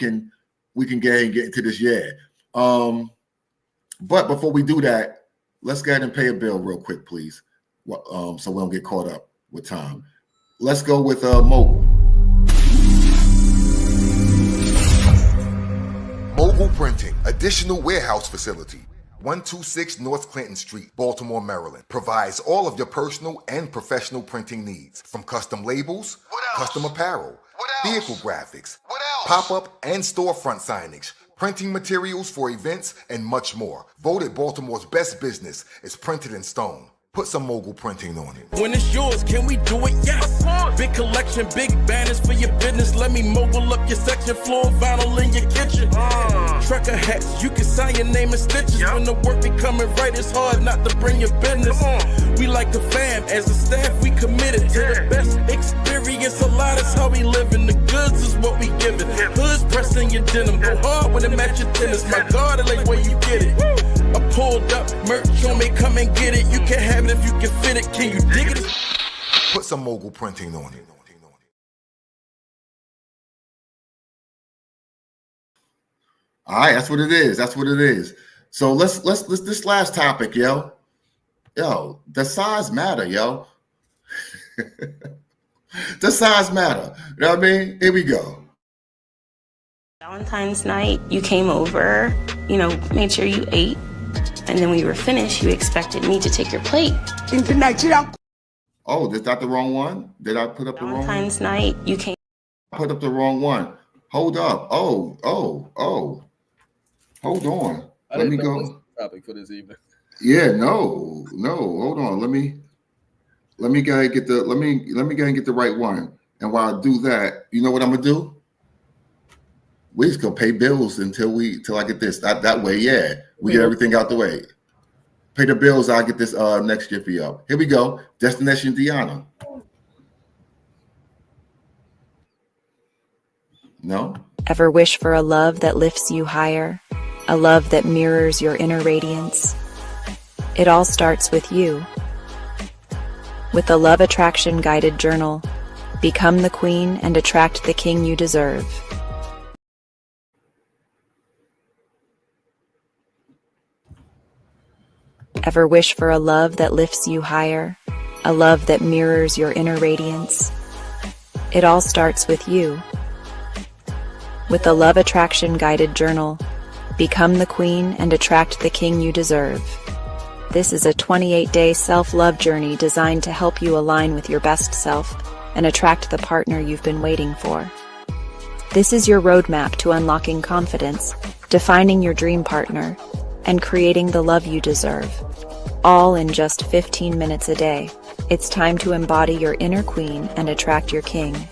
D: into this. But before we do that, let's go ahead and pay a bill real quick, please. So we don't get caught up with time. Let's go with Mogul. Mogul Printing, additional warehouse facility, 126 North Clinton Street, Baltimore, Maryland. Provides all of your personal and professional printing needs, from custom labels, custom apparel, vehicle graphics, pop-up and storefront signage, printing materials for events, and much more. Voted Baltimore's best business is Printed in Stone. Put some Mogul Printing on it.
Q: When it's yours, can we do it? Yes. Big collection, big banners for your business. Let me mogul up your section floor, vinyl in your kitchen. Trucker hats, you can sign your name in stitches. When the work be coming right, it's hard not to bring your business. We like the fam, as a staff, we committed to the best experience. A lot is how we living. The goods is what we giving. Hoods pressing your denim, go hard when it match your tennis. My God, I like where you get it. I pulled up, merch on me, come and get it. You can have it if you can fit it. Can you dig it?
D: Put some Mogul Printing on it. All right, that's what it is. That's what it is. So let's this last topic, yo, the size matter, yo. The size matter. You know what I mean? Here we go.
K: Valentine's night, you came over, made sure you ate. And then when you were finished, you expected me to take your plate.
D: Oh, is that the wrong one? Did I put up the wrong one?
K: Valentine's night, you came.
D: I put up the wrong one. Hold up. Oh. Hold on. Let me go.
P: Topic for this evening.
D: Yeah, no. Hold on. Let me go ahead and get the get the right one. And while I do that, you know what I'm gonna do? We just gonna pay bills until I get this. That way, yeah. We get everything out the way. Pay the bills, I'll get this next Jiffy up. Here we go. Destination Deanna. No?
R: Ever wish for a love that lifts you higher? A love that mirrors your inner radiance? It all starts with you. With the Love Attraction Guided Journal, become the queen and attract the king you deserve. Ever wish for a love that lifts you higher? A love that mirrors your inner radiance? It all starts with you. With the Love Attraction Guided Journal, become the queen and attract the king you deserve. This is a 28-day self-love journey designed to help you align with your best self and attract the partner you've been waiting for. This is your roadmap to unlocking confidence, defining your dream partner, and creating the love you deserve. All in just 15 minutes a day. It's time to embody your inner queen and attract your king.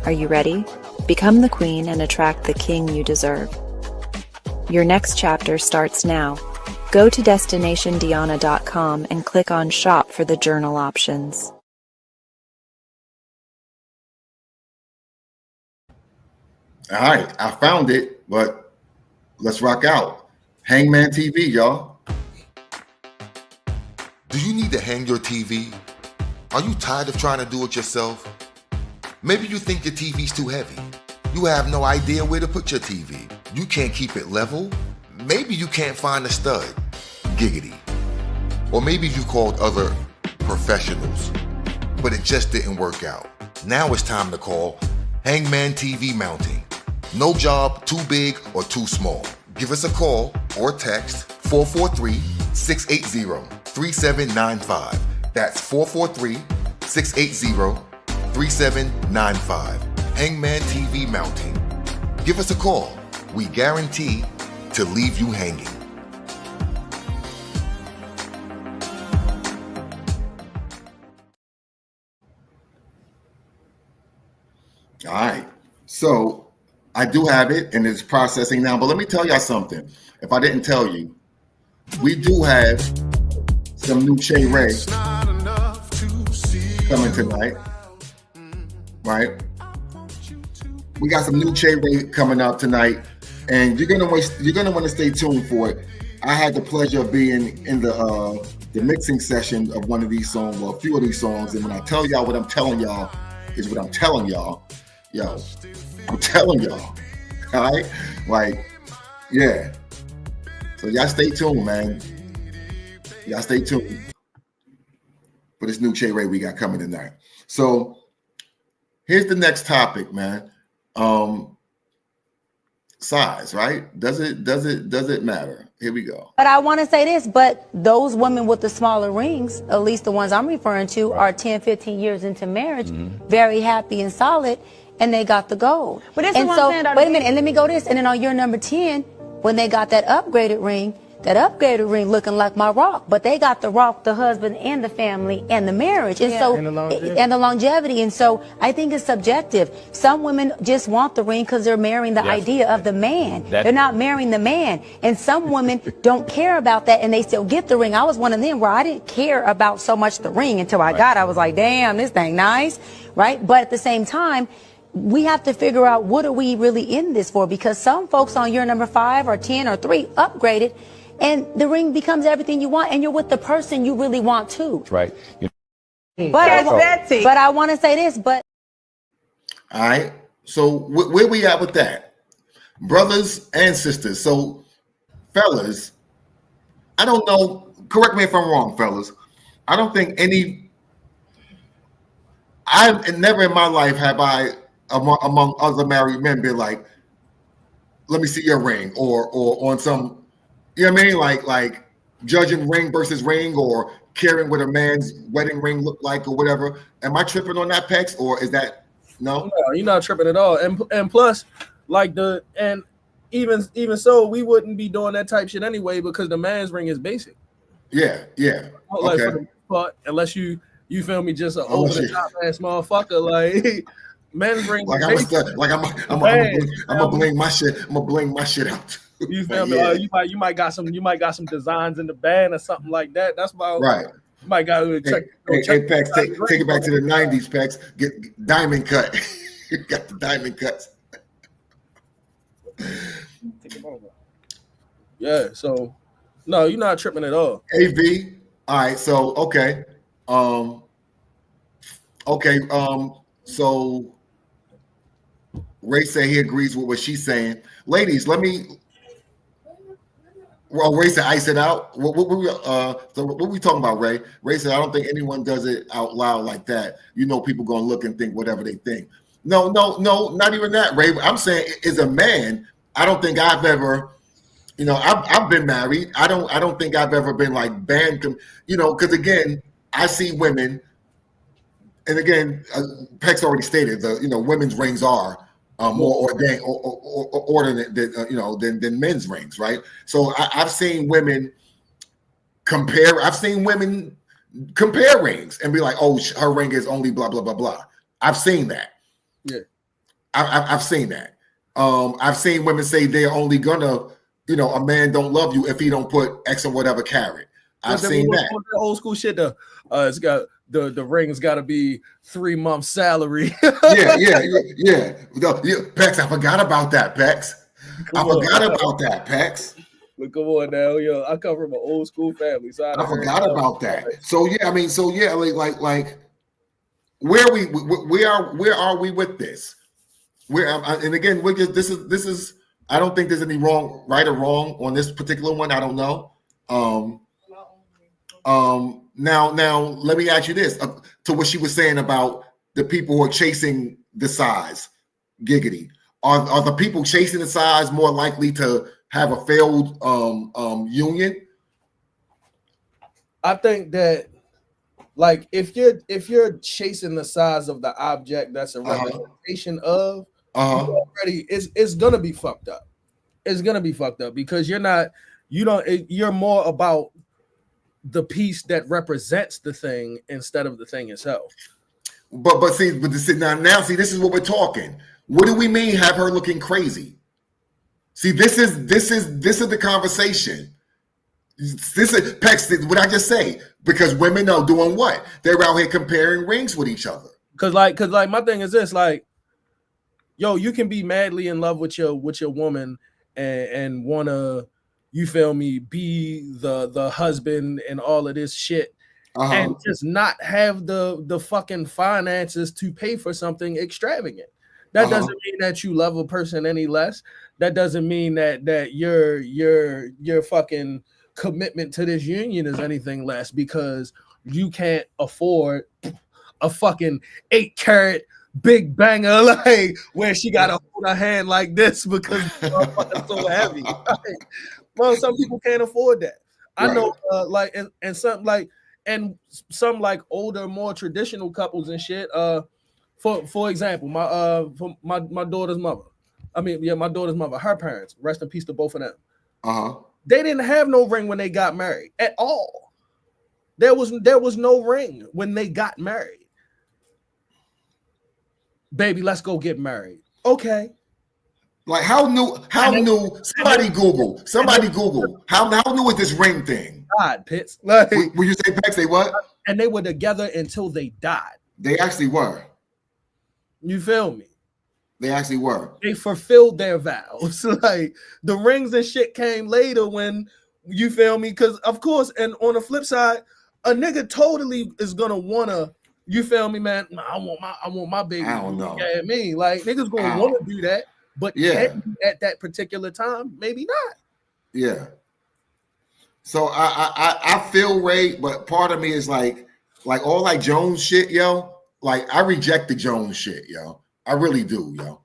R: Are you ready? Become the queen and attract the king you deserve. Your next chapter starts now. Go to destinationdiana.com and click on Shop for the journal options.
D: All right, I found it, but let's rock out. Hangman TV, y'all.
S: Do you need to hang your TV? Are you tired of trying to do it yourself? Maybe you think your TV's too heavy. You have no idea where to put your TV. You can't keep it level. Maybe you can't find a stud. Giggity. Or maybe you called other professionals, but it just didn't work out. Now it's time to call Hangman TV Mounting. No job too big or too small. Give us a call or text 443-680-3795. That's 443-680-3795. Hangman TV Mounting. Give us a call. We guarantee to leave you hanging.
D: All right. So I do have it and it's processing now, but let me tell y'all something. If I didn't tell you, we do have some new Che Ray coming tonight. Right? We got some new Che Ray coming up tonight, and you're gonna want to stay tuned for it. I had the pleasure of being in the mixing session of one of these songs, or a few of these songs, and when I tell y'all what I'm telling y'all is what I'm telling y'all. Yo, I'm telling y'all. All right? Like, yeah. So y'all stay tuned, man. Y'all stay tuned for this new Che Ray we got coming tonight. So here's the next topic, man. Size, right? Does it matter? Here we go.
T: But I want to say this, but those women with the smaller rings, at least the ones I'm referring to, are 10, 15 years into marriage, very happy and solid, and they got the gold.
U: But this
T: and
U: is what
T: so,
U: I'm saying,
T: wait a minute, and let me go this, and then on year number 10, when they got that upgraded ring looking like my rock, but they got the rock, the husband and the family and the marriage, and so and the longevity, and so I think it's subjective. Some women just want the ring because they're marrying the idea of the man. They're not marrying the man, and some women don't care about that, and they still get the ring. I was one of them where I didn't care about so much the ring until I got it. I was like, damn, this thing nice, right? But at the same time, we have to figure out what are we really in this for, because some folks on year number 5 or 10 or 3 upgraded, and the ring becomes everything you want, and you're with the person you really want too.
V: That's right.
T: But I want to say this, but.
D: All right. So where we at with that? Brothers and sisters. So fellas, I don't know, correct me if I'm wrong, fellas. I don't think never in my life have I, among other married men, been like, let me see your ring, or on some, you know what I mean? Like judging ring versus ring, or caring what a man's wedding ring look like, or whatever. Am I tripping on that, Pex, or is that no?
P: No, you're not tripping at all. And plus, like even so, we wouldn't be doing that type shit anyway, because the man's ring is basic.
D: Yeah.
P: Like for the most part, unless you feel me, just an over the top ass motherfucker, like men's ring.
D: Like I'm gonna bling my shit. I'm gonna bling my shit out.
P: You feel me? You might got some designs in the band or something like that. That's why
D: right.
P: You might got to check.
D: Hey, Pex, take it back to the 90s, Pex. Get diamond cut. You got the diamond cuts.
P: Yeah, so no, you're not tripping at all.
D: AV. All right, so okay. So Ray said he agrees with what she's saying. Ladies, let me. Well, Ray said ice it out. So what we talking about, Ray? Ray said I don't think anyone does it out loud like that. You know, people gonna look and think whatever they think. No, not even that, Ray. I'm saying as a man, I don't think I've ever. You know, I've been married. I don't think I've ever been like banned. You know, because again, I see women, and again, Peck's already stated women's rings are more ordained than men's rings, right? So I've seen women compare. I've seen women compare rings and be like, "Oh, her ring is only blah blah blah blah." I've seen that.
P: Yeah,
D: I've seen that. I've seen women say they're only gonna. A man don't love you if he don't put X or whatever carat. I've seen that.
P: Old school shit. It's got the ring's got to be 3 months salary.
D: yeah. Pex, I forgot about that, Pex. I forgot about that, Pex.
P: But come on now, yo. I come from an old school family, so
D: I forgot about that. So yeah, like where are we with this? And again, this is. I don't think there's any right or wrong on this particular one. I don't know. Now, let me ask you this: to what she was saying about the people who are chasing the size, giggity. Are the people chasing the size more likely to have a failed union?
P: I think that, like, if you're chasing the size of the object that's a representation of. Already it's gonna be fucked up. It's gonna be fucked up because you're more about the piece that represents the thing instead of the thing itself.
D: But see, now see, this is what we're talking. What do we mean have her looking crazy? See, this is the conversation. This is Pex, what I just say, because women are doing what? They're out here comparing rings with each other.
P: Cause like my thing is this, like, yo, you can be madly in love with your woman and wanna, you feel me, be the husband and all of this shit, and just not have the fucking finances to pay for something extravagant. That doesn't mean that you love a person any less. That doesn't mean that your fucking commitment to this union is anything less because you can't afford a fucking 8-carat big banger, like where she gotta hold her hand like this because it's so heavy. Well, some people can't afford that. I know, and some like older, more traditional couples and shit. For example, my daughter's mother. My daughter's mother. Her parents. Rest in peace to both of them. They didn't have no ring when they got married at all. There was no ring when they got married. Baby, let's go get married. Okay.
D: Like how new? Somebody Google. How new is this ring thing?
P: God, Pitts. Like,
D: will you say Pex? They what?
P: And they were together until they died.
D: They actually were.
P: You feel me?
D: They actually were.
P: They fulfilled their vows. Like the rings and shit came later when, you feel me? Because of course, and on the flip side, a nigga totally is gonna wanna. You feel me, man? Nah, I want my baby.
D: I don't know.
P: At me, like niggas gonna want to do that, but at that particular time, maybe not.
D: Yeah. So I feel Ray, but part of me is like all like Jones shit, yo. Like I reject the Jones shit, yo. I really do, yo.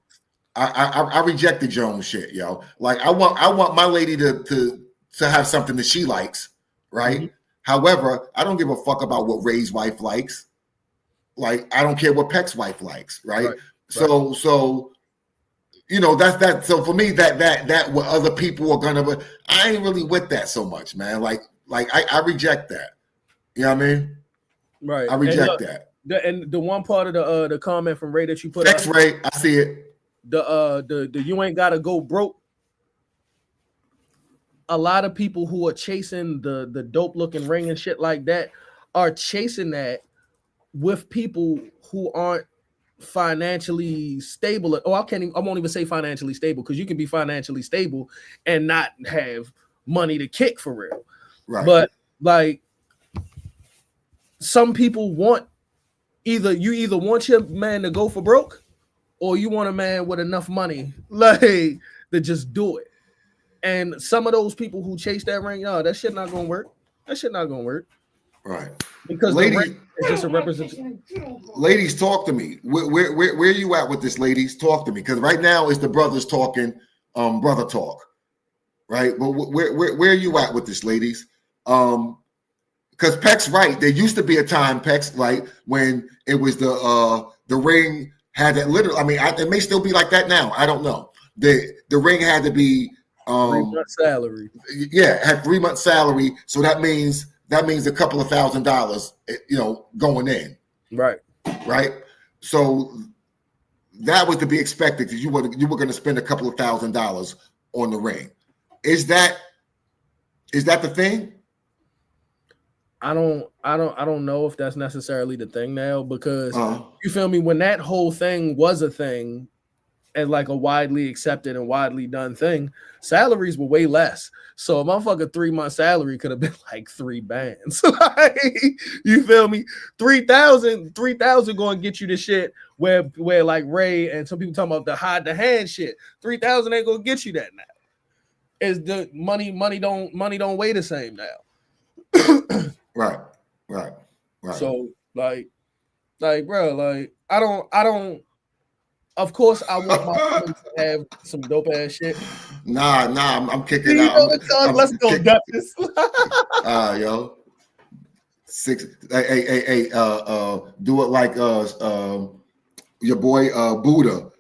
D: I reject the Jones shit, yo. Like I want my lady to have something that she likes, right? Mm-hmm. However, I don't give a fuck about what Ray's wife likes. Like I don't care what Peck's wife likes, right? So that's that. So for me, that what other people are gonna, but I ain't really with that so much, man. Like I reject that. You know what I mean?
P: Right.
D: I reject that.
P: The one part of the comment from Ray that you put
D: Peck's Ray, I see it.
P: The you ain't gotta go broke. A lot of people who are chasing the dope looking ring and shit like that are chasing that with people who aren't financially stable. Oh, I won't even say financially stable, because you can be financially stable and not have money to kick for real.
D: Right.
P: But like some people want either want your man to go for broke, or you want a man with enough money like to just do it. And some of those people who chase that ring, that shit not gonna work. That shit not gonna work.
D: Right.
P: Because the ring is just a representation.
D: Ladies, talk to me. Where you at with this, ladies? Talk to me. Because right now it's the brothers talking, brother talk. Right? But where are you at with this, ladies? Because Peck's right. There used to be a time, Peck's right, when it was the ring had that literal. I mean, it may still be like that now. I don't know. The ring had to be
P: 3 months salary.
D: Yeah, had 3 months salary. So that means a couple of $1,000, going in.
P: Right.
D: Right. So that was to be expected, because you were going to spend a couple of $1,000 on the ring. Is that the thing?
P: I don't know if that's necessarily the thing now, because you feel me, when that whole thing was a thing and like a widely accepted and widely done thing, salaries were way less. So a motherfucker 3 month salary could have been like 3 bands. Like, you feel me? 3,000 going to get you the shit where like Ray and some people talking about the hide the hand shit. 3,000 ain't going to get you that now. Is the money don't weigh the same now.
D: Right.
P: So like, bro, like I don't. Of course, I want my friends to have some dope ass shit.
D: Nah, I'm kicking out.
P: Let's go, Duchess.
D: Yo, 6. Hey, do it like your boy Buddha.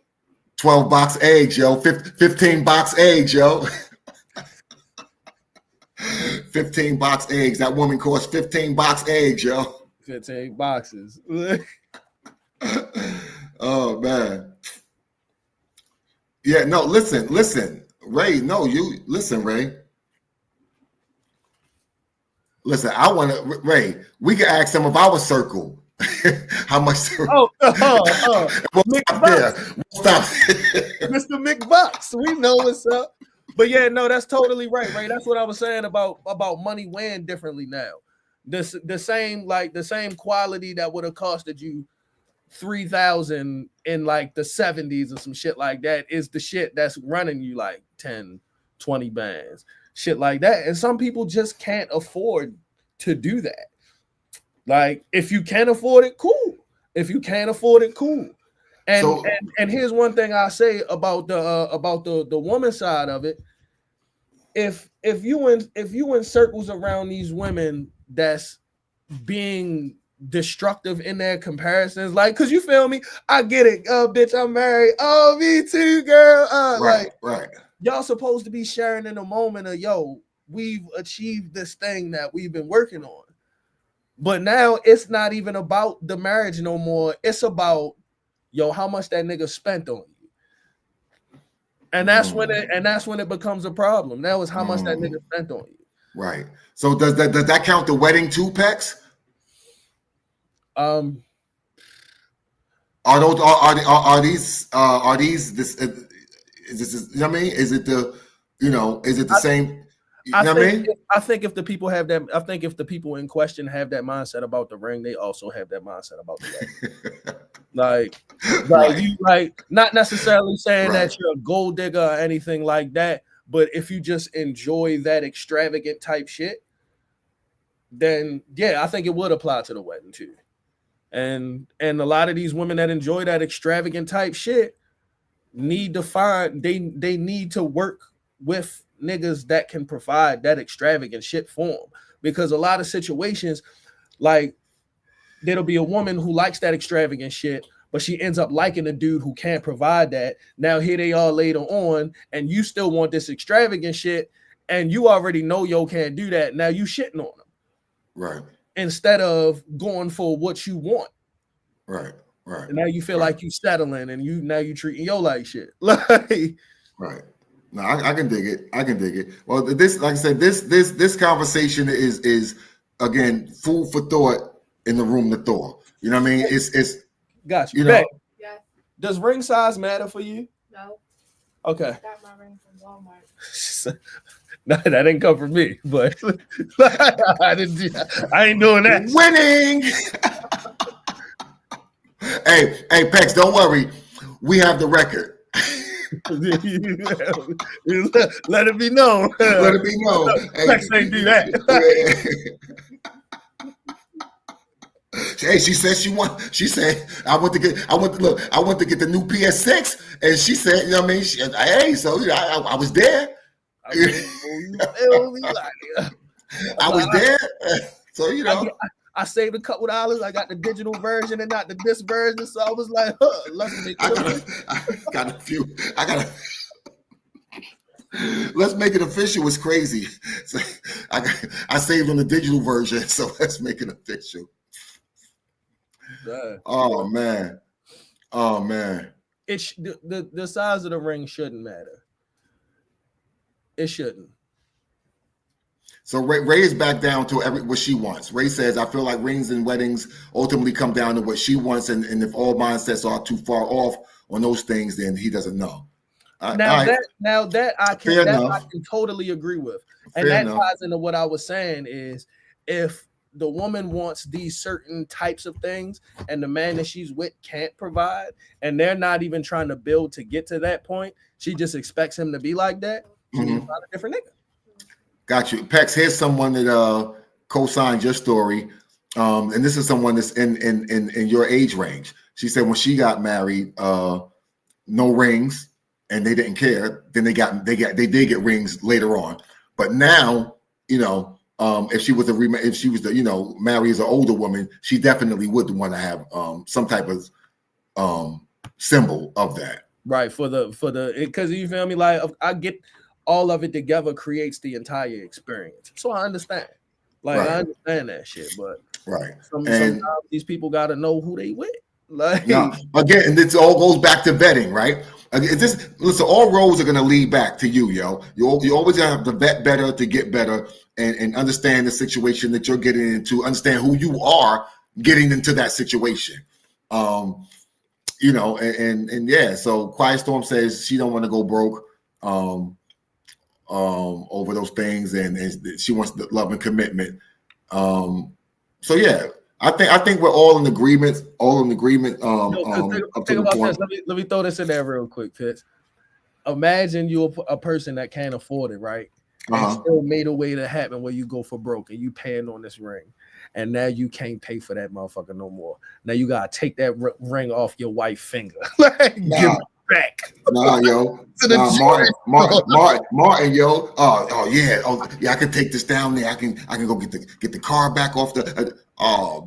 D: 12 box eggs, yo. 15 box eggs, yo. 15 box eggs. That woman cost 15 box eggs, yo.
P: 15 boxes.
D: Oh man. Yeah, no, listen, Ray. No, you listen, Ray. Listen, I want to, Ray. We can ask some of our circle how much.
P: McBucks.
D: Stop.
P: Mr. McBucks. We know what's up. But yeah, no, that's totally right, Ray. That's what I was saying about money weighing differently now. The same quality that would have costed you 3,000 in like the 70s or some shit like that is the shit that's running you like 10, 20 bands, shit like that. And some people just can't afford to do that. Like, if you can afford it, cool. If you can't afford it, cool. And here's one thing I say about the woman side of it. If you in circles around these women that's being destructive in their comparisons, like, cause you feel me, I get it. Bitch, I'm married. Oh, me too, girl.
D: Right.
P: Y'all supposed to be sharing in the moment of, yo, we've achieved this thing that we've been working on. But now it's not even about the marriage no more. It's about, yo, how much that nigga spent on you. And that's when it becomes a problem. Now is how much that nigga spent on you.
D: Right. So does that count the wedding too, Pex?
S: Are these this you know what I mean? Is it the same? You know what I mean?
P: I think if the people have that, I think if the people in question have that mindset about the ring, they also have that mindset about the wedding. like not necessarily saying that you're a gold digger or anything like that, but if you just enjoy that extravagant type shit, then yeah, I think it would apply to the wedding too. And a lot of these women that enjoy that extravagant type shit need to find they need to work with niggas that can provide that extravagant shit for them. Because a lot of situations, like, there'll be a woman who likes that extravagant shit, but she ends up liking a dude who can't provide that. Now here they are later on, and you still want this extravagant shit, and you already know yo can't do that. Now you shitting on them.
D: Right.
P: Instead of going for what you want.
D: Right.
P: And now you feel like you settling, and you treating yo like shit. Like,
D: right. No, I can dig it. Well, this, like I said, this conversation is again food for thought in the room to Thor. You know what I mean? It's
P: got you.
D: You know,
P: Does ring size matter for you?
U: No.
P: Okay.
U: I got my ring from Walmart.
P: No, that didn't come from me, but I ain't doing that.
D: Winning. Hey, Pex, don't worry. We have the record.
P: Let it be known.
D: Let it be known.
P: Pex ain't do that.
D: Hey, she said she said I want to get the new PS6, and she said, you know what I mean? Hey, so you know, I was there. I was there. So you know,
P: I saved a couple dollars. I got the digital version and not the disc version. So I was like, let's make it.
D: Let's make it official. It's crazy. So I saved on the digital version, so let's make it official. Oh man.
P: The size of the ring shouldn't matter. It shouldn't.
D: So Ray is back down to what she wants. Ray says, I feel like rings and weddings ultimately come down to what she wants, and if all mindsets are too far off on those things, then he doesn't know.
P: That I can totally agree with. And that ties into what I was saying is if the woman wants these certain types of things and the man that she's with can't provide, and they're not even trying to build to get to that point, she just expects him to be like that. She needs to find a different nigga.
D: Got you. Pex, here's someone that co-signed your story. And this is someone that's in your age range. She said when she got married, no rings, and they didn't care. Then they did get rings later on. But now, you know, if she was to marry as an older woman, she definitely would want to have some type of symbol of that.
P: Right, for the because you feel me, like I get all of it together creates the entire experience. So I understand. Like I understand that shit, but sometimes these people gotta know who they with. Like
D: again, and this all goes back to vetting, right? Listen, all roads are gonna lead back to you, yo. You always have to vet better to get better and understand the situation that you're getting into, understand who you are getting into that situation. You know, and yeah, so Quiet Storm says she don't want to go broke over those things, and she wants the love and commitment. So yeah, I think we're all in agreement. Think
P: about this. Let me throw this in there real quick, Pitts. Imagine you're a person that can't afford it, right? And still made a way to happen where you go for broke and you paying on this ring. And now you can't pay for that motherfucker no more. Now you gotta take that ring off your wife's finger. Like, give it back.
D: Nah, yo. Martin, yo. Oh yeah. I can take this down there. I can go get the car back off the.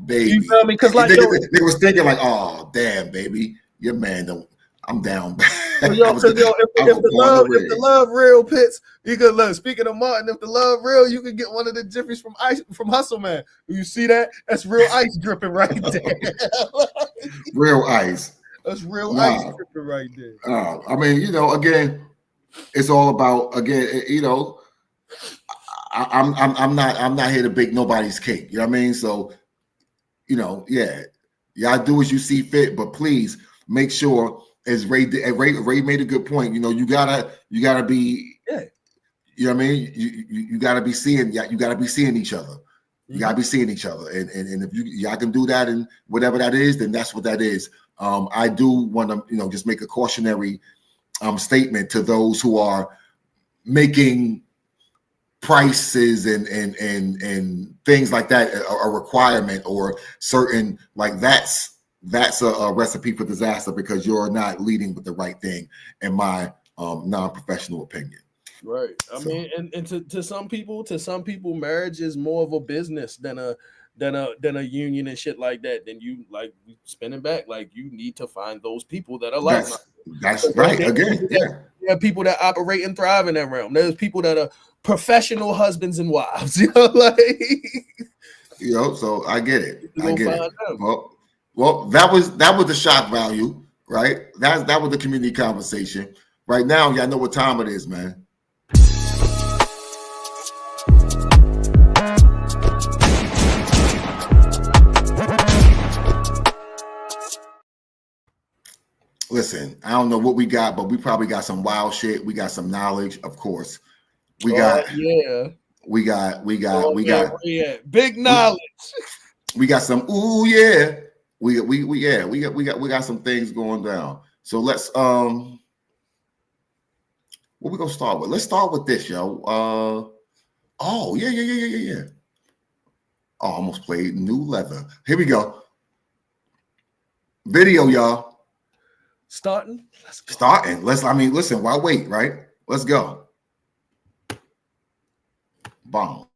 D: Baby.
P: You feel me? Because like
D: they was thinking like, oh damn, baby, your man don't. I'm down.
P: If the love real, Pitts, you could look. Speaking of Martin, if the love real, you could get one of the Jiffies from Hustle Man. You see that? That's real ice dripping right there.
D: Real ice.
P: That's real ice dripping right there.
D: I mean, you know, again, it's all about you know, I'm not here to bake nobody's cake. You know what I mean? So, you know, yeah, y'all do as you see fit, but please make sure. As Ray made a good point, you know, you gotta be, you know what I mean. You gotta be seeing, you gotta be seeing each other. You gotta be seeing each other, and if y'all can do that, and whatever that is, then that's what that is. I do want to, you know, just make a cautionary statement to those who are making prices and things like that a requirement or certain like that's a recipe for disaster because you're not leading with the right thing, in my non-professional opinion.
P: Right. I mean, and to some people, marriage is more of a business than a union and shit like that. Then you like spinning back, like you need to find those people that are like
D: that's right. Again,
P: there are people that operate and thrive in that realm. There's people that are professional husbands and wives. You know, like
D: so I get it. Well, that was the shock value, right? That was the community conversation. Right now, y'all know what time it is, man. listen, I don't know what we got, but we probably got some wild shit. We got some knowledge, of course. We got
P: big knowledge.
D: We got some we got some things going down. So let's what we gonna start with? Let's start with this, yo. Oh, yeah. Oh, almost played New Leather. Here we go. Video, y'all.
P: Starting.
D: Listen, why wait, right? Let's go. Bomb.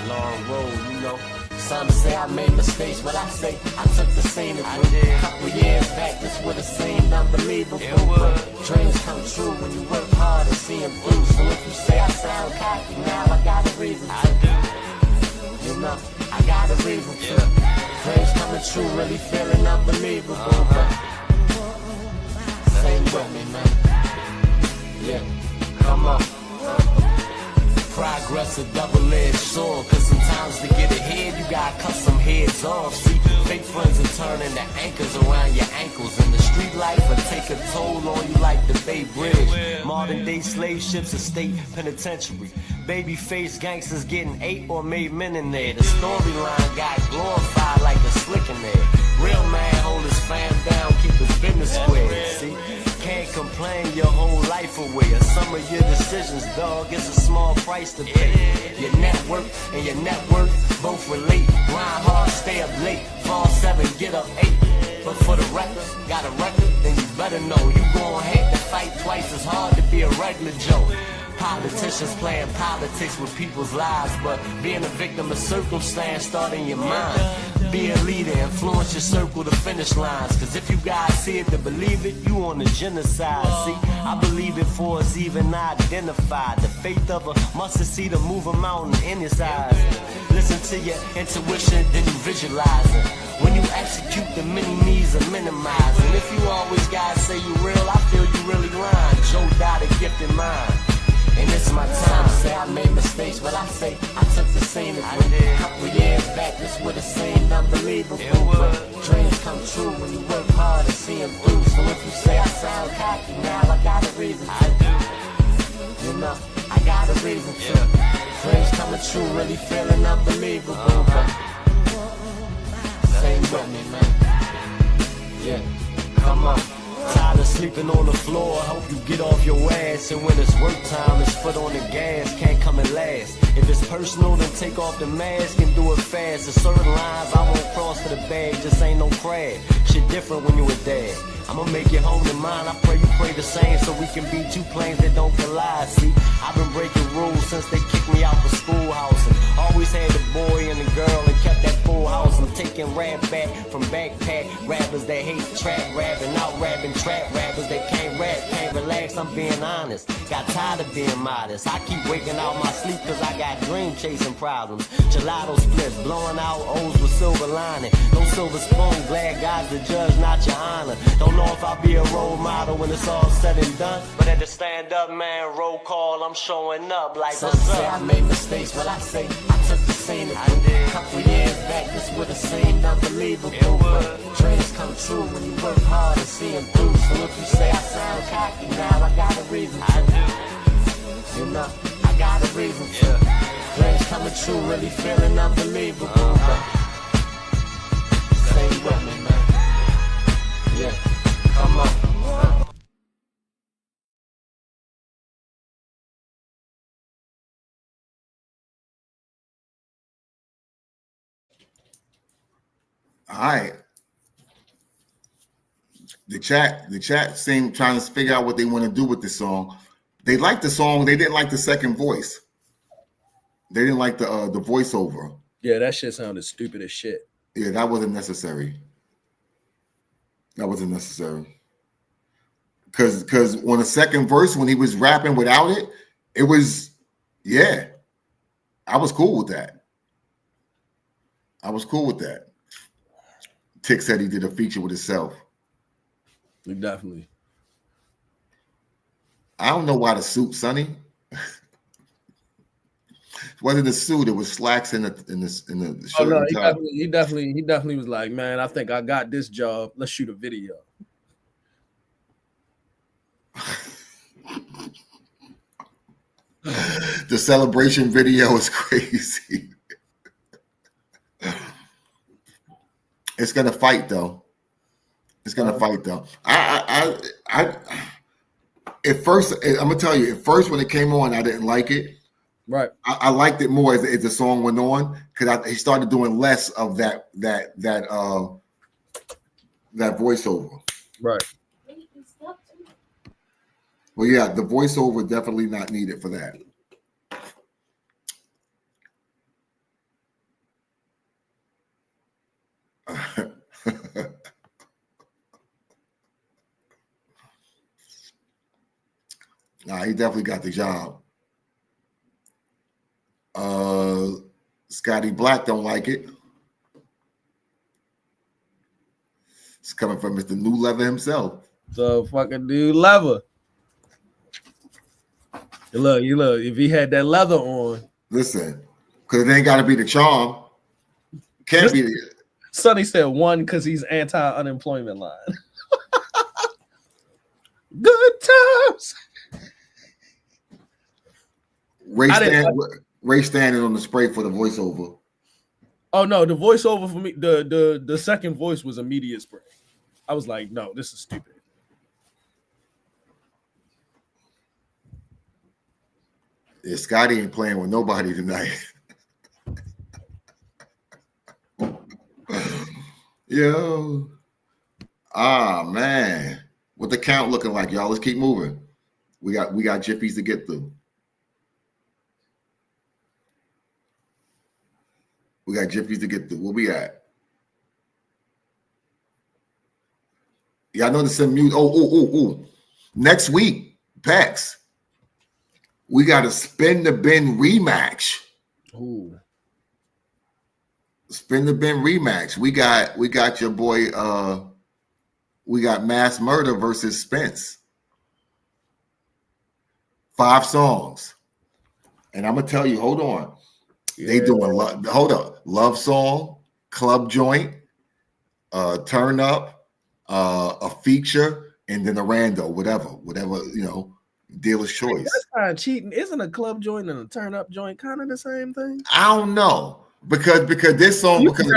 E: Long road, you know. Some say I made mistakes, but I say I took the same approach. A couple years back, this would've seemed unbelievable. But dreams come true when you work hard and see them through. So if you say I sound cocky, now I got a reason to. You know, I got a reason to. Dreams coming true, really feeling unbelievable. But sing with me, man. Yeah, come on. Progress a double-edged sword, cause sometimes to get ahead you gotta cut some heads off. See, fake friends are turning the anchors around your ankles, and the street life will take a toll on you like the Bay Bridge. Modern day slave ships, a state penitentiary. Baby-faced gangsters getting ate or made men in there. The storyline got glorified like a slick in there. Real man hold his fam down, keep his business square. See, can't complain your whole life away. Or some of your decisions, dog, it's a small price to pay. Your network and your net worth both relate. Grind hard, stay up late. Fall 7, get up 8. But for the record, got a record, then you better know you gon' hate to fight twice as hard to be a regular Joe. Politicians playing politics with people's lives, but being a victim of circumstance start in your mind. Be a leader, influence your circle to finish lines. Cause if you guys see it to believe it, you on the genocide. See, I believe it for us even identified. The faith of a mustard seed to move a mountain in his eyes. Listen to your intuition, then you visualize it. When you execute, the many needs are minimized. And if you always gotta say you real, I feel you really lying. Joe died a gifted mind. And it's my time. Say I made mistakes, but I say I took the same approach. A couple years back, this would've seemed unbelievable. But dreams come true when you work hard and see them through. So if you say I sound cocky, now I got a reason to. You know, I got a reason to. Dreams coming true, really feeling unbelievable. But sing with me, man. Yeah, come on. Tired of sleeping on the floor, hope you get off your ass. And when it's work time, it's foot on the gas, can't come and last. If it's personal, then take off the mask and do it fast. There's certain lines I won't cross for the bag, just ain't no crab. Shit different when you a dad. I'ma make it home to mine, I pray you pray the same, so we can be two planes that don't collide. See, I've been breaking rules since they kicked me out the schoolhouse. And always had the boy and the girl and kept that full house. I'm taking rap back from backpack rappers that hate trap rapping, out rapping trap rappers that can't rap, can't relax, I'm being honest. Got tired of being modest. I keep waking out my sleep cause I got dream chasing problems. Gelato splits, blowing out O's with silver lining. No silver spoon, glad God's the judge, not your honor. Don't know if I'll be a role model when it's all said and done, but at the stand up man roll call, I'm showing up like some say I made mistakes, but I say I took the same approach. A couple years back, this would've seemed unbelievable. But dreams come true when you work hard and see them through. So if you say I sound cocky, now I got a reason to. You know, I got a reason to. Dreams coming true, really feeling unbelievable. But stay with me, man. Yeah, come on.
D: All right. The chat seemed trying to figure out what they want to do with the song. They liked the song. They didn't like the second voice. They didn't like the voiceover.
P: Yeah, that shit sounded stupid as shit.
D: Yeah, that wasn't necessary. Because on the second verse, when he was rapping without it, it was Yeah, I was cool with that. Tick said he did a feature with himself.
P: Definitely.
D: I don't know why the suit, Sonny. It wasn't the suit; it was slacks in the shirt.
P: Oh no, he definitely was like, man, I think I got this job. Let's shoot a video.
D: The celebration video is crazy. It's gonna fight though. I at first, I'm gonna tell you, at first when it came on, I didn't like it.
P: Right.
D: I liked it more as the song went on because he started doing less of that voiceover.
P: Right.
D: Well, yeah, the voiceover definitely not needed for that. Nah, he definitely got the job. Scotty Black don't like it. It's coming from Mr. New Leather himself.
P: So fucking dude leather. You look, if he had that leather on.
D: Listen, because it ain't got to be the charm. Can't be the...
P: Sonny said one because he's anti-unemployment line. Good times.
D: Ray standing on the spray for the voiceover.
P: Oh no, the voiceover for me, the second voice was immediate spray. I was like, no, this is stupid.
D: Yeah, Scotty ain't playing with nobody tonight. Yo. Man. What the count looking like, y'all? Let's keep moving. We got jiffies to get through. Where we at? Yeah, I know there's some music. Oh. Next week, Pex. We got a Spin the Bin rematch.
P: Ooh.
D: Spin the Bin rematch. We got your boy. We got Mass Murder versus Spence. 5 songs, and I'm gonna tell you. Hold on. Yeah. They doing love song, club joint, turn up, a feature, and then a rando, whatever dealer's choice.
P: That's kind of cheating. Isn't a club joint and a turn up joint kind of the same thing?
D: I don't know because this song because you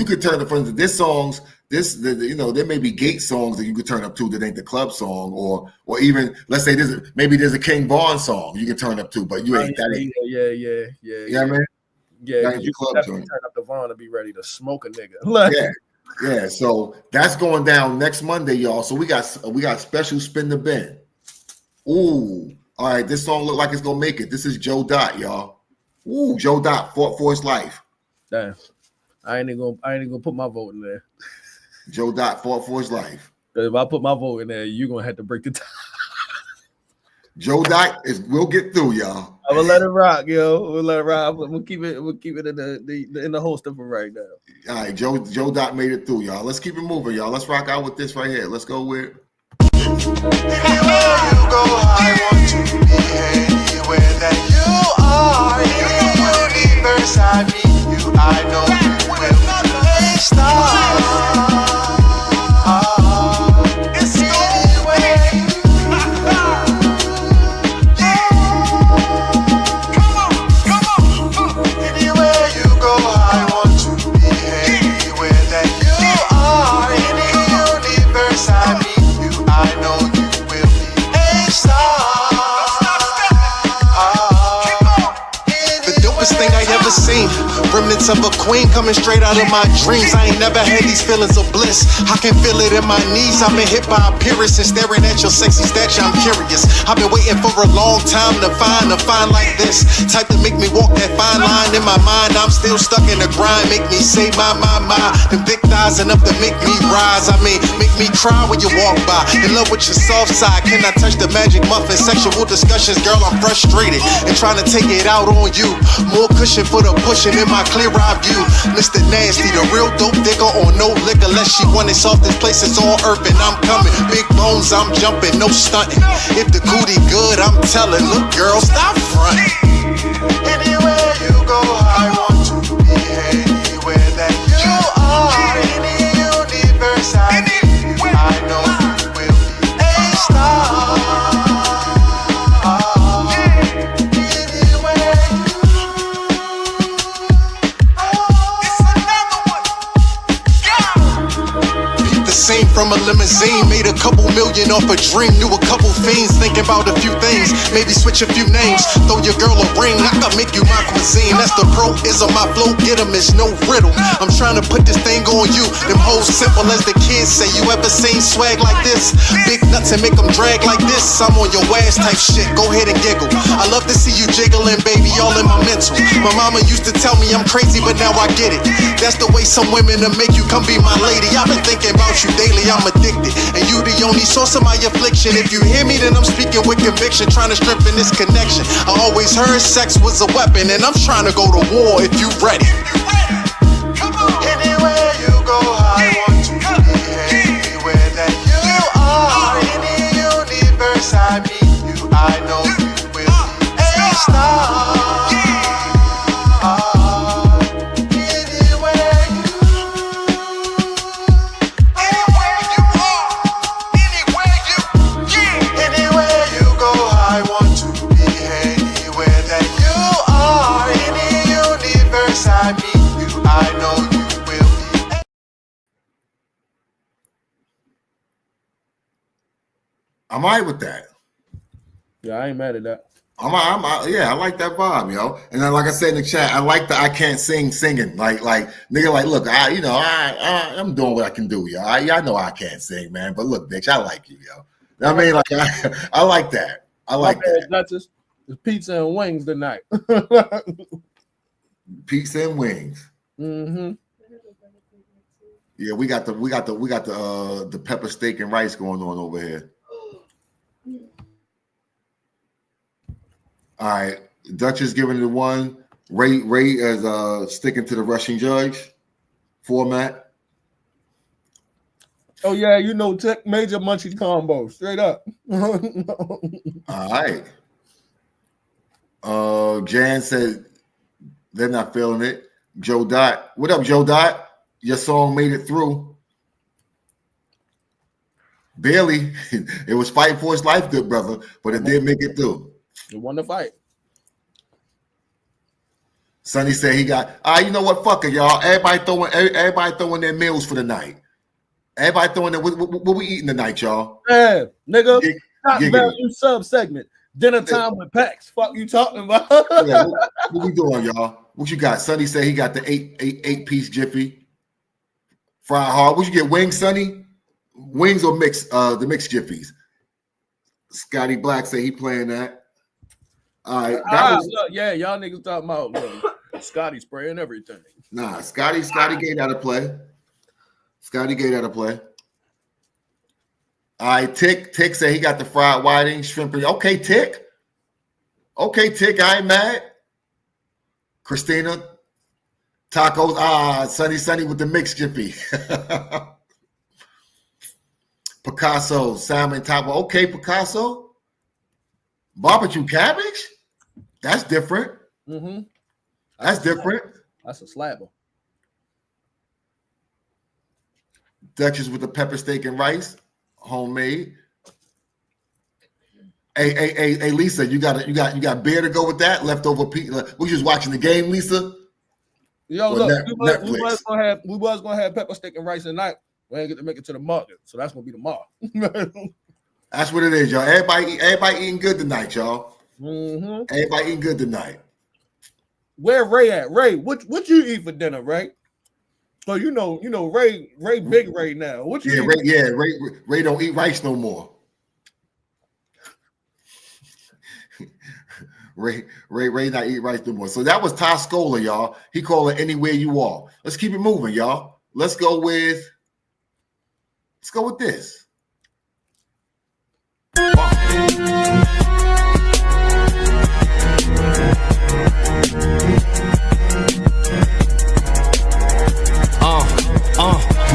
D: could turn the front of this songs. There may be gate songs that you could turn up to that ain't the club song, or even let's say there's a King Vaughn song you can turn up to, but you ain't that.
P: Yeah.
D: Yeah, man.
P: Yeah, you club definitely turn up the Vaughn to be ready to smoke a nigga.
D: Yeah. So that's going down next Monday, y'all. So we got special Spin the Bin. Ooh, all right. This song look like it's gonna make it. This is Joe Dot, y'all. Ooh, Joe Dot fought for his life.
P: Damn. I ain't gonna put my vote in there.
D: Joe Dot fought for his life.
P: If I put my vote in there, you're gonna have to break the tie.
D: Joe Dot we'll get through, y'all.
P: I'm gonna let it rock, yo. We'll let it rock. We'll keep it in the holster for right now.
D: All right, Joe Dot made it through, y'all. Let's keep it moving, y'all. Let's rock out with this right here. Let's go with.
B: Anywhere you go, I want to be anywhere that you are. Universe, I meet you. I know you will be a star. It's anywhere. Come on. Anywhere you go, I want to be anywhere that you are. In the universe, I meet you. I know you will be a star. The dopest thing I ever seen. Remnants essence of a queen coming straight out of my dreams. I ain't never had these feelings of bliss. I can feel it in my knees. I've been hit by appearance and staring at your sexy statue. I'm curious. I've been waiting for a long time to find like this. Type to make me walk that fine line in my mind. I'm still stuck in the grind. Make me say my. Them thick thighs enough to make me rise. I mean, make me cry when you walk by. In love with your soft side. Can I touch the magic muffin? Sexual discussions, girl, I'm frustrated and trying to take it out on you. More cushion for the pushing in my clear eye view. Mr. Nasty, the real dope digger on no liquor. Unless she want it softest places on earth and I'm coming. Big bones, I'm jumping, no stunting. If the cootie good, I'm telling. Look, girl, stop fronting. Anywhere you go, I want to be anywhere that you are. Any universe I need you, I know you will be a star. Same from a limousine, made a couple million off a dream. Knew a couple fiends, thinking about a few things. Maybe switch a few names, throw your girl a ring. I can make you my cuisine. That's the pro is on my flow. Get 'em, it's no riddle. I'm trying to put this thing on you. Them hoes simple as the kids say. You ever seen swag like this? Big nuts and make them drag like this. I'm on your ass type shit. Go ahead and giggle. I love to see you jiggling, baby, all in my mental. My mama used to tell me I'm crazy, but now I get it. That's the way some women will make you come be my lady. I've been thinking about you daily, I'm addicted, and you the only source of my affliction. If you hear me, then I'm speaking with conviction, trying to strengthen this connection. I always heard sex was a weapon, and I'm trying to go to war if you ready. Anywhere you go, I want to be anywhere that you are. Any universe I meet you, I know you will be a star.
D: I'm all right with that.
P: Yeah, I ain't mad at that.
D: Yeah, I like that vibe, yo. And then, like I said in the chat, I like the I can't singing. Like nigga, like, look, I'm doing what I can do, yo. I know I can't sing, man, but look, bitch, I like you, yo. I mean, like, I like that. I like that.
P: That's just it's pizza and wings tonight.
D: Pizza and wings.
P: Mm-hmm.
D: Yeah, we got the pepper steak and rice going on over here. All right, Duchess giving it a 1. Ray is sticking to the Russian judge format.
P: Oh yeah, tech major munchies combo, straight up.
D: All right. Jan said they're not feeling it. Joe Dot, what up, Joe Dot? Your song made it through. Barely. It was fighting for his life, good brother, but it did make it through.
P: He won the fight.
D: Sonny said he got. You know what? Fuck it, y'all. Everybody throwing their meals for the night. Everybody throwing their. What we eating tonight, y'all?
P: Yeah, nigga. Not value sub segment. Dinner time with Pax. Fuck you talking about?
D: Yeah, what we doing, y'all? What you got? Sonny said he got the eight piece jiffy. Fried hard. What you get? Wings, Sonny? Wings or mix? The mixed jiffies. Scotty Black said he playing that. All right.
P: Look, yeah, y'all niggas talking about Scotty spray and everything.
D: Nah, Scotty gave that a play. All right, Tick said he got the fried whiting, shrimp. Okay, Tick, I ain't mad. Christina, tacos. Sunny with the mixed jiffy. Picasso, salmon taco. Okay, Picasso. Barbecue cabbage? That's different.
P: Mm-hmm.
D: That's different.
P: That's a slabber.
D: Duchess with the pepper steak and rice, homemade. Hey, Lisa, you got beer to go with that? Leftover pizza. We just watching the game, Lisa.
P: Yo, look, we was gonna have pepper steak and rice tonight. We ain't get to make it to the market, so that's gonna be tomorrow.
D: That's what it is, y'all. Everybody eating good tonight, y'all.
P: Mm-hmm.
D: Everybody eating good tonight.
P: Where Ray at? Ray, what you eat for dinner, Ray? So you know, Ray big Ray now. What you eat?
D: Ray don't eat rice no more. Ray not eat rice no more. So that was Ty Scola, y'all. He called it Anywhere You Are. Let's keep it moving, y'all. Let's go with this.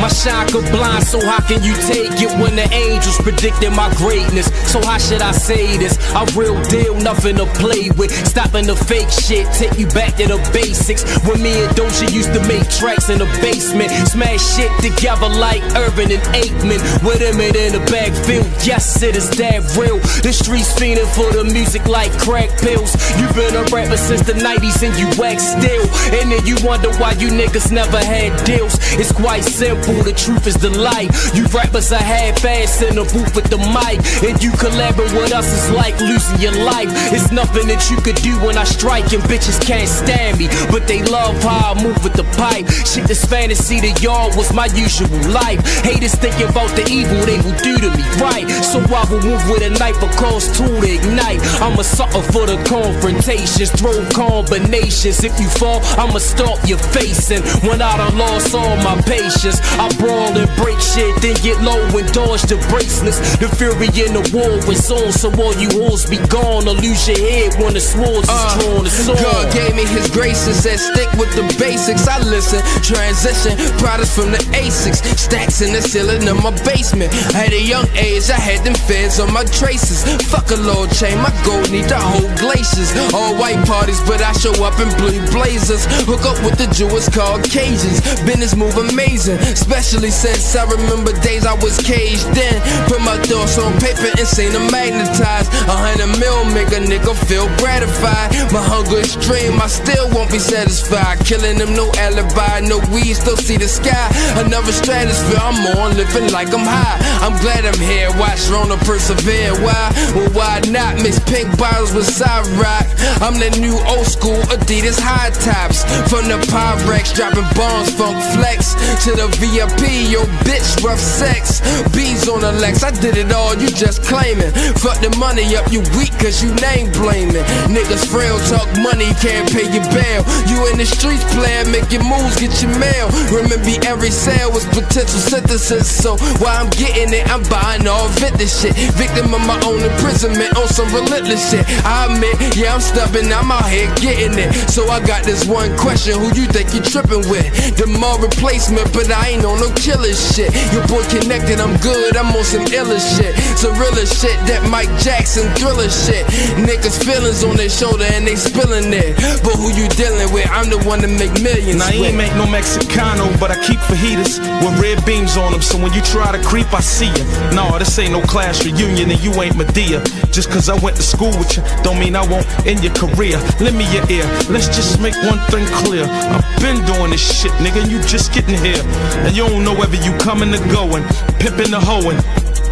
E: My chakra blind, so how can you take it when the angels predicted my greatness? So how should I say this? I'm real deal, nothing to play with. Stopping the fake shit, take you back to the basics. When me and Doja used to make tracks in the basement, smash shit together like Urban and Aikman. With him in the backfield, yes it is that real. The streets fiending for the music like crack pills. You been a rapper since the 90s and you wax still. And then you wonder why you niggas never had deals. It's quite simple. The truth is the light. You rappers are half-ass in the booth with the mic, and you collabing with us is like losing your life. It's nothing that you could do when I strike, and bitches can't stand me, but they love how I move with the pipe. Shit, this fantasy to y'all was my usual life. Haters thinking about the evil they will do to me, right? So I will move with a knife, or cause two to ignite. I'm a sucker for the confrontations, throw combinations. If you fall, I'ma stomp your face, and when I done lost all my patience, I brawl and break shit, then get low and dodge the bracelets. The fury in the war is on, so all you hoes be gone or lose your head when the swords is drawn.
G: God gave me his grace and said stick with the basics. I listen, transition, products from the Asics, stacks in the ceiling of my basement. At a young age, I had them feds on my traces. Fuck a low chain, my gold need to hold glaciers. All white parties, but I show up in blue blazers. Hook up with the Jewish Caucasians. Business move amazing. Especially since I remember days I was caged in. Put my thoughts on paper and seen them magnetized. 100 mil make a nigga feel gratified. My hunger is extreme, I still won't be satisfied. Killing them, no alibi, no weed, still see the sky. Another stratosphere, I'm on, living like I'm high. I'm glad I'm here, watch Rona persevere. Why? Well, why not mix pink bottles with side rock? I'm the new old school Adidas high tops. From the Pyrex, dropping bombs, funk flex. To the VIP, yo bitch, rough sex. Bees on the Lex, I did it all, you just claiming. Fuck the money up, you weak cause you name blaming. Niggas frail, talk money, can't pay your bail. You in the streets, player, make your moves, get your mail. Remember every sale was potential synthesis. So while I'm getting it, I'm buying all vintage shit. Victim of my own imprisonment on some relentless shit. I admit, yeah, I'm stubborn, I'm out here getting it. So I got this one question, who you think you tripping with? The more replacement, but I ain't on no killer shit. Your boy connected, I'm good, I'm on some iller shit. Some realer shit, that Mike Jackson thriller shit. Niggas feelings on their shoulder and they spilling it. But who you dealing with? I'm the one that make millions.
H: Now, he ain't make no Mexicano, but I keep fajitas with red beams on them. So when you try to creep, I see you. No, this ain't no class reunion and you ain't Medea. Just cause I went to school with you, don't mean I won't end your career. Lend me your ear, let's just make one thing clear. I've been doing this shit, nigga, and you just getting here. And you don't know whether you coming or going, pimping or hoeing.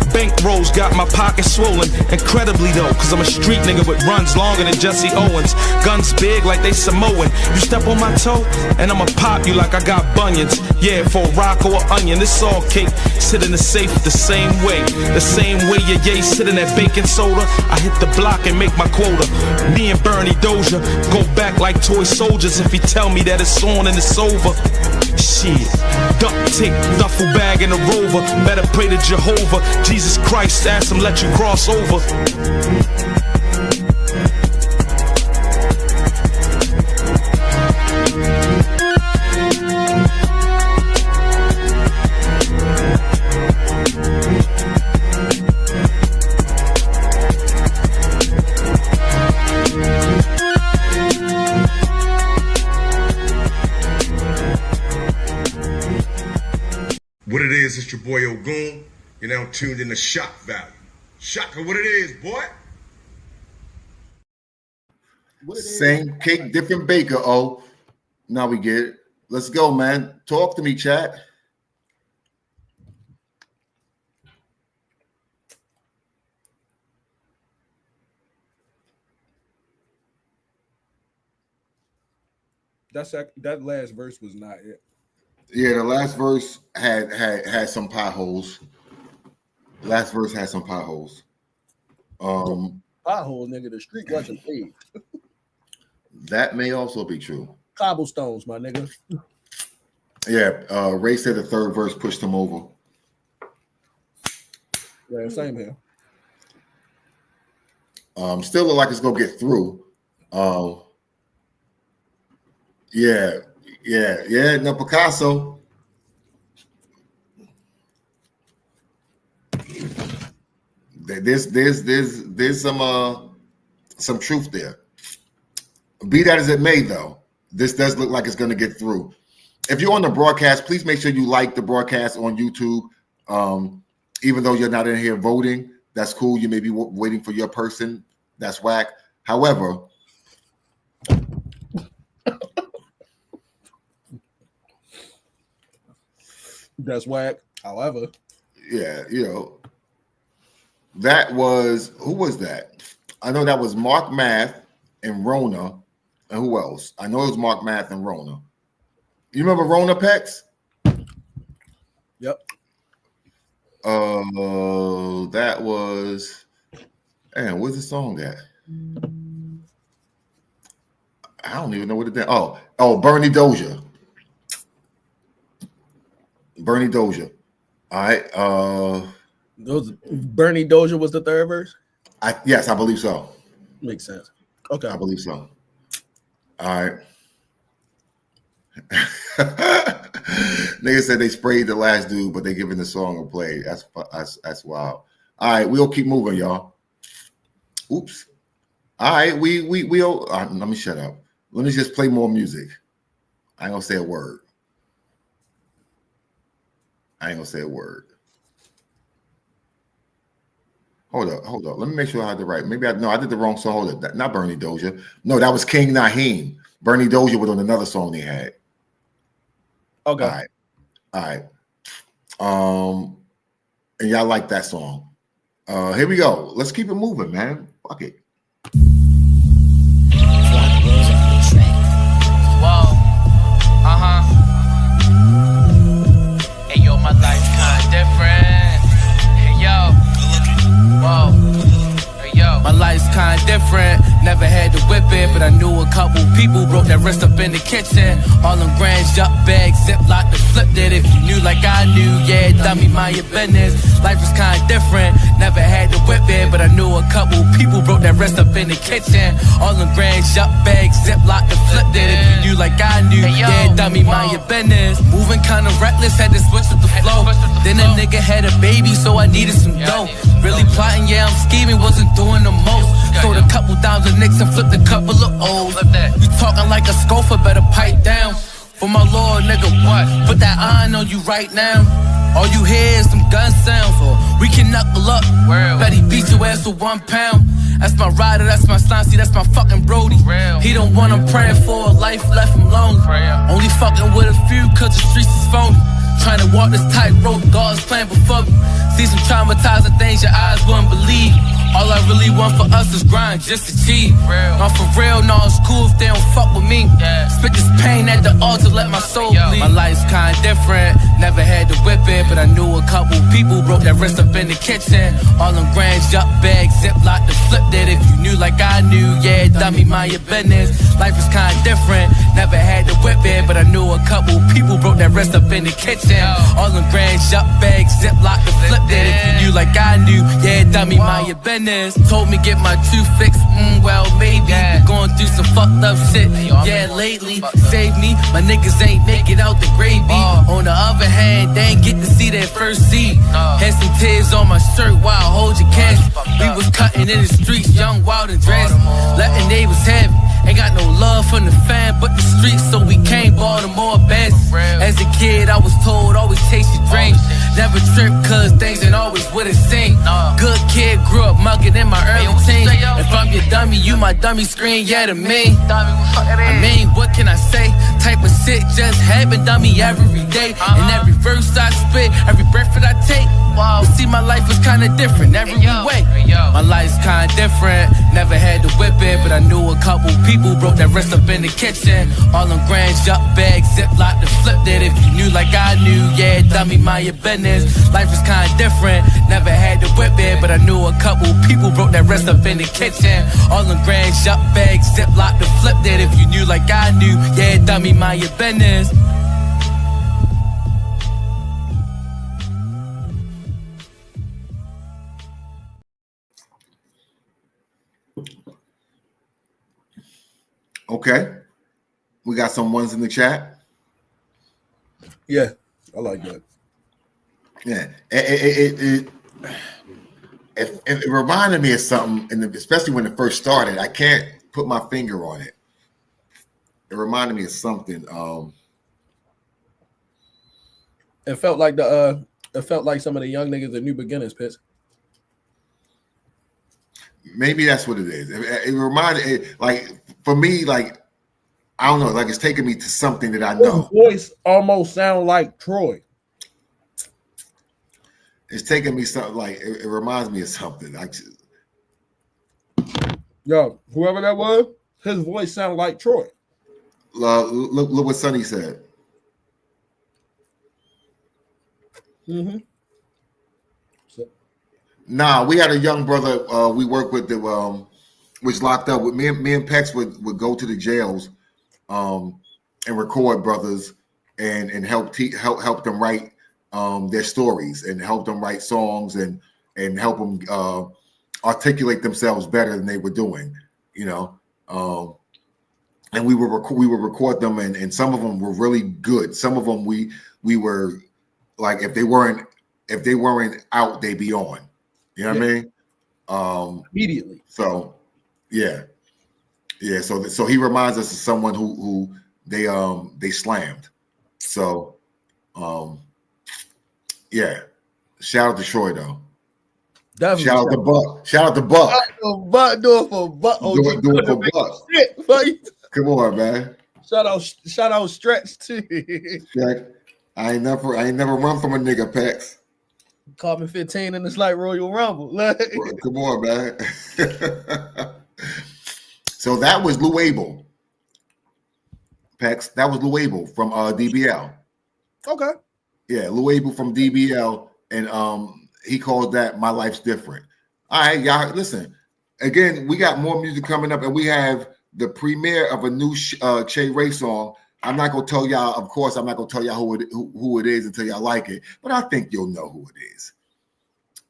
H: Bankrolls got my pockets swollen, incredibly though, cause I'm a street nigga with runs longer than Jesse Owens. Guns big like they Samoan. You step on my toe, and I'ma pop you like I got bunions. Yeah, for a rock or an onion, this all cake. Sit in the safe the same way your yay sit in that baking soda. I hit the block and make my quota. Me and Bernie Doja go back like toy soldiers if he tell me that it's on and it's over. Shit, duct tape, duffel bag and a rover. Better pray to Jehovah, Jesus Christ, ask him let you cross over.
A: What it is, it's your boy Ogun. You're now tuned in to Shak Value. Shaka, what it is, boy?
D: Same cake, different baker. Oh, now we get it. Let's go, man. Talk to me, chat.
P: That last verse was not it.
D: Yeah, the last verse had some potholes. Last verse had some potholes.
P: Potholes, nigga. The street wasn't paved.
D: That may also be true.
P: Cobblestones, my nigga.
D: Yeah, Ray said the third verse pushed him over.
P: Yeah, same here.
D: Still look like it's gonna get through. Yeah. No, Picasso. There's some truth there. Be that as it may, though, this does look like it's gonna get through. If you're on the broadcast, please make sure you like the broadcast on YouTube. Even though you're not in here voting, that's cool. You may be waiting for your person. That's whack. However,
P: that's whack. However,
D: yeah, that was, who was that? I know that was Mark Math and Rona. And who else? I know it was Mark Math and Rona. You remember Rona Pex?
P: Yep.
D: That was, man, where's the song at? I don't even know what it did. Oh, Bernie Dozier. Bernie Dozier. All right.
P: Bernie Dozier was the third verse?
D: Yes, I believe so.
P: Makes sense. Okay.
D: I believe so. All right. Nigga said they sprayed the last dude, but they giving the song a play. That's wild. All right, we'll keep moving, y'all. Oops. All right, we'll let me shut up. Let me just play more music. I ain't gonna say a word. Hold up. Let me make sure I had the right. Maybe I did the wrong song. Hold up. Not Bernie Dozier. No, that was King Naheem. Bernie Dozier was on another song they had.
P: Okay.
D: All right. And y'all like that song. Here we go. Let's keep it moving, man. Fuck it.
C: Whoa. Hey, yo, my life's kinda different. Hey, yo. Whoa. Hey, yo. My life's kinda different. Never had to whip it, but I knew a couple people broke that wrist up in the kitchen. All them grands, up bags, ziplock, and flipped it. If you knew like I knew, yeah, dummy, mind your business. Life was kinda different. Never had to whip it, but I knew a couple people broke that wrist up in the kitchen. All them grands, up bags, ziplock, and flipped it. If you knew like I knew, yeah, dummy, mind your business. Moving kinda reckless, had to switch up the flow. Then a nigga had a baby, so I needed some dough. Really plotting, yeah, I'm scheming, wasn't doing the most. Sold a couple $1,000 nicks and flipped a couple of O's. You talking like a scoffer, better pipe down. For my lord, nigga, what? Put that iron on you right now. All you hear is some gun sounds, or we can knuckle up. Bet he beat your ass with 1 pound. That's my rider, that's my Slancy, that's my fucking Brody. He don't want him praying for a life, left him lonely. Only fucking with a few cause the streets is phony. Trying to walk this tightrope, God's plan before me. See some traumatizing things your eyes wouldn't believe. All I really want for us is grind, just achieve. Not for real, no, it's cool if they don't fuck with me. Spit this pain at the altar, let my soul bleed. My life's kinda different, never had to whip it, but I knew a couple people broke that wrist up in the kitchen. All them grands, up bags, ziplock, and flipped it. If you knew like I knew, yeah, dummy, mind your business. Life is kinda different, never had to whip it, but I knew a couple people broke that wrist up in the kitchen. All them grands, up bags, ziplock, and flipped it. If you knew like I knew, yeah, dummy, mind your business. Told me get my tooth fixed, well maybe. Going through some fucked up shit, yeah, lately. Save me, my niggas ain't make it out the gravy. On the other hand, they ain't get to see that first seed. Had some tears on my shirt while I hold your cash. We was cutting in the streets, young, wild, and dressed. Letting neighbors have it. Ain't got no love from the fan, but the streets, so we came Baltimore best. As a kid, I was told always chase your dreams. Never trip cause things ain't always what it seems. Good kid, grew up mugging in my early teens. If I'm your dummy, you my dummy screen, yeah to me. I mean, what can I say? Type of shit just happen, dummy, every day. And every verse I spit, every breath that I take. But see, my life was kinda different every way. My life's kinda different, never had to whip it, but I knew a couple people broke that rest up in the kitchen. All them grand yup bags, ziplocked and flipped it. If you knew like I knew, yeah, dummy, mind your business. Life was kinda different, never had to whip it, but I knew a couple people broke that rest up in the kitchen. All them grand yup bags, ziplocked and flipped it. If you knew like I knew, yeah, dummy, mind your business.
D: Okay. We got some ones in the chat.
P: Yeah, I like that.
D: Yeah. It reminded me of something, and especially when it first started. I can't put my finger on it. It reminded me of something.
P: It felt like some of the young niggas at New Beginners, Pitts.
D: Maybe that's what it is. It reminded it, like, for me, like, I don't know, like it's taking me to something that I know.
P: His voice almost sound like Troy.
D: It's taking me something like it reminds me of something.
P: Yo, whoever that was, his voice sounded like Troy.
D: Look what Sonny said.
P: Mm-hmm.
D: Nah, we had a young brother we worked with that was locked up. With me and Pex would go to the jails and record brothers and help them write their stories and help them write songs and help them articulate themselves better than they were doing, you know. And we would record them, and some of them were really good. Some of them we were like, if they weren't out, they'd be on. You know what I mean? Immediately. So, yeah. So he reminds us of someone who they slammed. So, yeah. Shout out to Troy though. Definitely. Shout out to Buck. Shout out to Buck.
P: Do it for Buck.
D: Do it for Buck.
P: Shit,
D: come on, man.
P: Shout out Stretch too.
D: I ain't never run from a nigga, Pex.
P: Carbon 15 in this like Royal Rumble.
D: Come on, man. So that was Lou Abel. Pex, that was Lou Abel from DBL.
P: Okay.
D: Yeah, Lou Abel from DBL, and he called that "My Life's Different." All right, y'all, listen. Again, we got more music coming up, and we have the premiere of a new Che Ray song. I'm not gonna tell y'all. Of course, I'm not gonna tell y'all who it is until y'all like it. But I think you'll know who it is.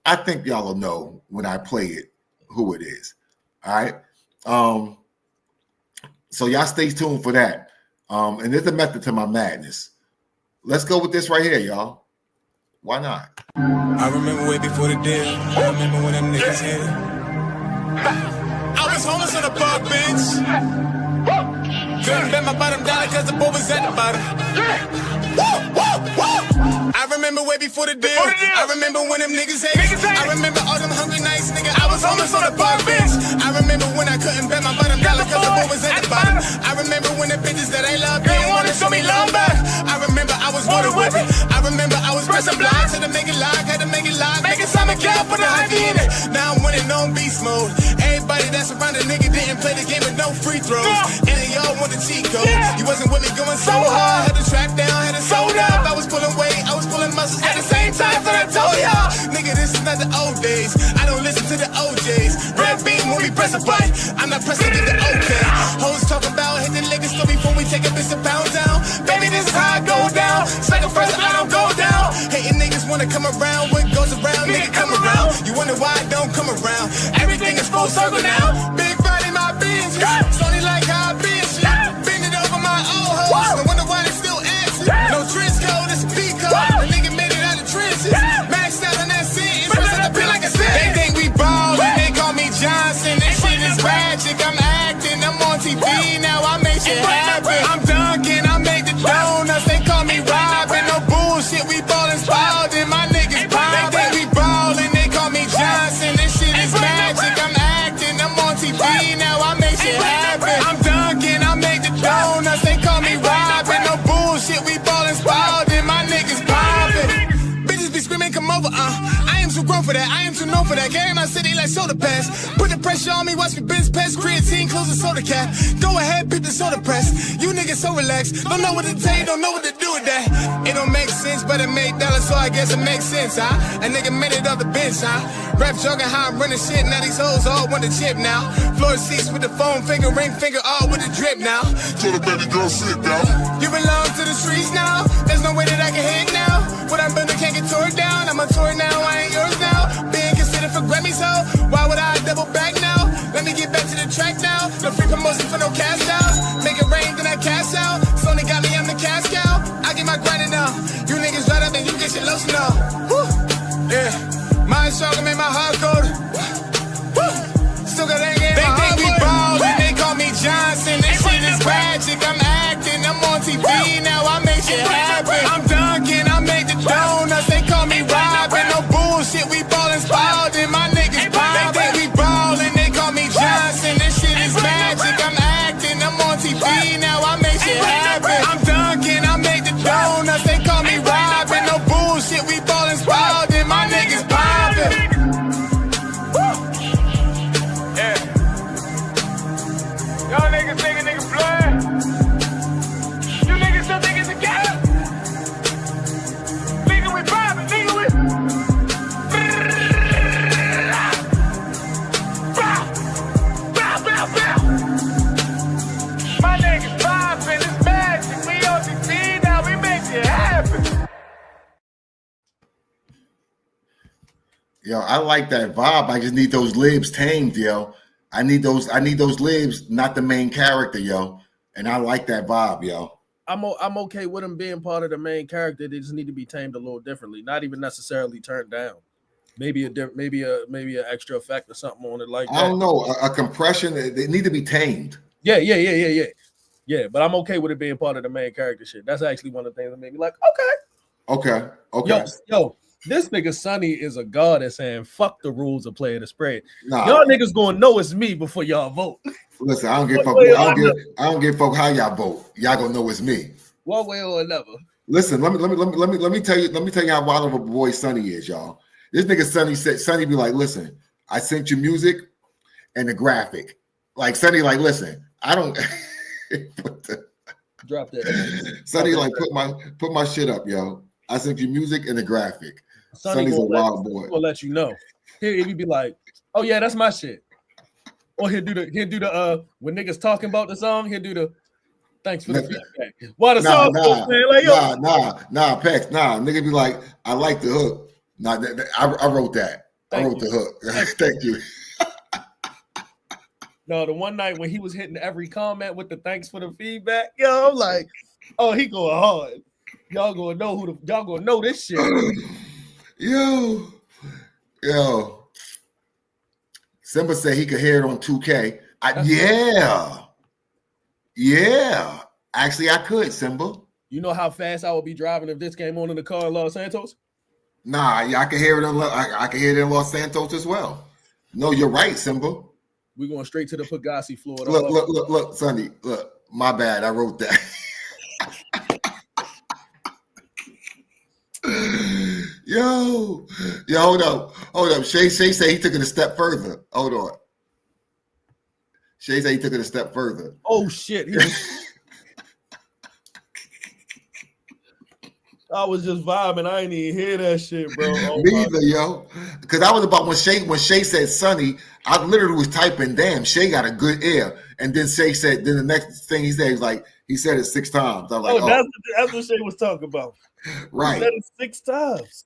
D: I think y'all will know when I play it who it is. All right. So y'all stay tuned for that. And there's a method to my madness. Let's go with this right here, y'all. Why not?
B: I remember way before the deal. I remember when them niggas hit it. I was homeless on a park bench. Couldn't bet my bottom dollar cause the boy was at the bottom. I remember way before the deal. I remember when them niggas hated. I remember all them hungry nights, nigga. I was homeless on a park bench. I remember when I couldn't bet my bottom dollar cause the boy was at the bottom. I remember when the bitches that I loved didn't want to show me love back. I remember I was water whipping. I remember I was pressing blocks, had to make it lock, had to make it lock. Make it Simon Cap, put the hyphy in it. Now I'm winning on beast mode. Everybody that's around the nigga didn't play the game with no free throws. And then y'all want the cheat code. You wasn't with me going so hard. Had the track down, had it sold up. I was pulling weight, I was pulling muscles at the same time. So I told y'all, nigga, this is not the old days. I don't listen to the OJs. Red beam when we press a button. I'm not pressing to the okay. Hoes talking about hit the liquor store before we take a bitch a pound down. Baby, this is how I go down. Second first, I don't go down. Hating niggas wanna come around. What goes around, nigga, come around. You wonder why I don't come around. Everything is full circle now. Big body, my beans. Sony like how I been shit. Bend it over my old hoes. No wonder why they still answer. No trench code, it's a B code. The nigga made it out of trenches. Maxed out on that scene. Press up the pin like a sin. They think we ballin'. They call me Johnson. This shit is magic. I'm acting. I'm on TV now. I make shit happen. I'm dunking. I make the donuts. They call me Robin. No bullshit. We ballin' Spalding. My nigga
F: for that. I am too known for that. Game my city like soda pass. Put the pressure on me, watch me bench press. Creatine, close the soda cap. Go ahead, beat the soda press. You niggas so relaxed. Don't know what to tell you, don't know what to do with that. It don't make sense, but it make dollars, so I guess it makes sense, huh? A nigga made it off the bench, huh? Rap jogging how I'm running shit. Now these hoes all want the chip now. Floor seats with the phone, finger, ring finger, all with the drip now.
B: Tell the baby girl sit down.
F: You belong to the streets now. There's no way that I can hit now. What I'm building can't get torn down. I'm a tour now, I ain't yours now. Being considered for Grammys, so why would I double back now? Let me get back to the track now. No free promotion for no cash outs. Make it rain, then I cash out. Sony got me, I'm the cash cow. I get my grinding now. You niggas right up and you get your lotion now. Woo. Yeah, mind stronger, make my heart cold. Woo. Still got that game. They think we ballin', they call me Johnson. This shit is magic, I'm acting, I'm on TV now. I make shit happen. I'm dunking, I make the donuts. They call me Robin. No bullshit, we ballin' Spalding. My niggas poppin'. They think we ballin', they call me Johnson. This shit is magic, I'm acting, I'm on TV now. I make shit happen. I'm dunking, I make the donuts. They call me Robin. No bullshit, we ballin' Spalding. My niggas poppin'. Yeah. Y'all niggas think a nigga blood. You niggas still think it's a game. Nigga, we poppin', nigga, we. Bow, bow, bow, bow. My niggas poppin', it's magic. We on TV now, we make it happen.
D: Yo, I like that vibe. I just need those libs tamed, yo. I need those libs, not the main character, yo. And I like that vibe, yo.
P: I'm okay with him being part of the main character. They just need to be tamed a little differently, not even necessarily turned down. Maybe an extra effect or something on it like that.
D: I don't know, a compression. They need to be tamed.
P: Yeah. But I'm okay with it being part of the main character shit. That's actually one of the things that made me like, okay. Yo, this nigga Sonny is a god at saying fuck the rules of playing the spread.
D: Nah.
P: Y'all niggas gonna know it's me before y'all vote.
D: Listen, I don't give fuck. I don't give fuck how y'all vote. Y'all gonna know it's me.
P: One way or another.
D: Listen, let me tell you how wild of a boy Sonny is, y'all. This nigga Sonny be like, listen, I sent you music and the graphic. Like Sonny, like, listen, I don't
P: drop that.
D: Sonny, like, put my shit up, yo. I sent you music and the graphic. Sonny's a wild boy.
P: He'll let you know. He'll be like, oh yeah, that's my shit. Or he'll do the when niggas talking about the song, he'll do the thanks for the feedback. Why the song like, yo.
D: Nah, Pex, nigga be like, I like the hook. Nah, I wrote that. I wrote the hook. Thank you.
P: No, the one night when he was hitting every comment with the thanks for the feedback, yo, I'm like, oh, he going hard. Y'all gonna know this shit.
D: Yo. Simba said he could hear it on 2K. Yeah. Actually, I could, Simba.
P: You know how fast I would be driving if this came on in the car in Los Santos?
D: Nah, I can hear it. I can hear it in Los Santos as well. No, you're right, Simba.
P: We're going straight to the Pagasi floor.
D: Look, Sonny. Look, my bad. I wrote that. Yo, hold up. Shay said he took it a step further. Hold on. Shay said he took it a step further.
P: Oh shit. I was just vibing. I ain't even hear that shit, bro.
D: Me either, yo. Because I was about when Shay said Sonny, I literally was typing, damn, Shay got a good ear. And then Shay said, then the next thing he said, he said it 6 times. I was like,
P: that's what Shay was talking about.
D: Right.
P: He said it 6 times.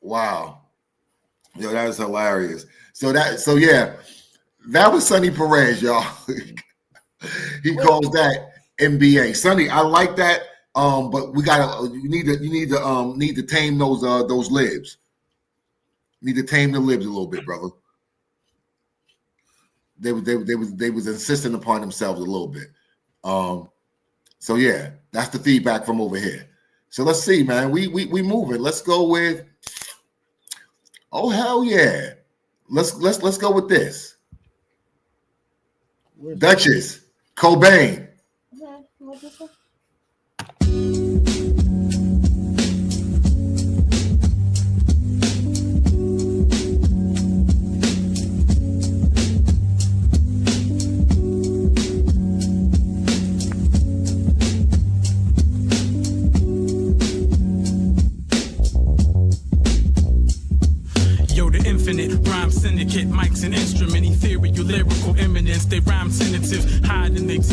D: Wow. Yo, that was hilarious. So yeah, that was Sonny Perez, y'all. He calls that NBA. Sonny, I like that. But you need to tame those libs. Need to tame the libs a little bit, brother. They was insisting upon themselves a little bit. So yeah, that's the feedback from over here. So let's see, man. We moving. Let's go with. Oh hell yeah! Let's go with this. Duchess Cobain.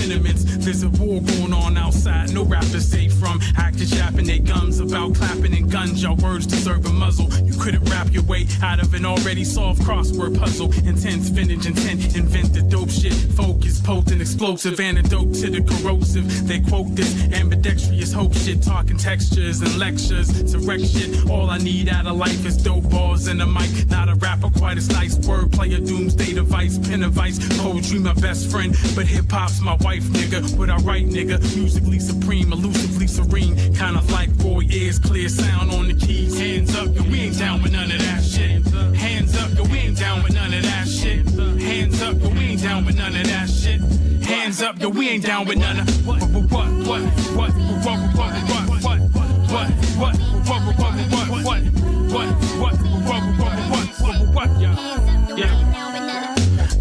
I: sentiments. There's a war going on outside, no rapper safe from actors yapping their gums about clapping and guns. Your words deserve a muzzle. You couldn't rap your way out of an already solved crossword puzzle. Intense vintage intent, invent the dope shit. Focus, potent, explosive, antidote to the corrosive. They quote this ambidextrous hope shit, talking textures and lectures to wreck shit. All I need out of life is dope balls and a mic. Not a rapper quite as nice. Wordplay, a doomsday device, pen advice. Poetry, my best friend, but hip hop's my wife, nigga. What I write, nigga, musically supreme, elusively serene. Kind of like Roy Ayers, clear sound on the keys. Hands up, yo, we ain't down with none of that shit. Hands up, yo, we ain't down with none of that shit. Hands up, yo, we ain't down with none of that shit. Hands up, yo, we ain't down with none of what.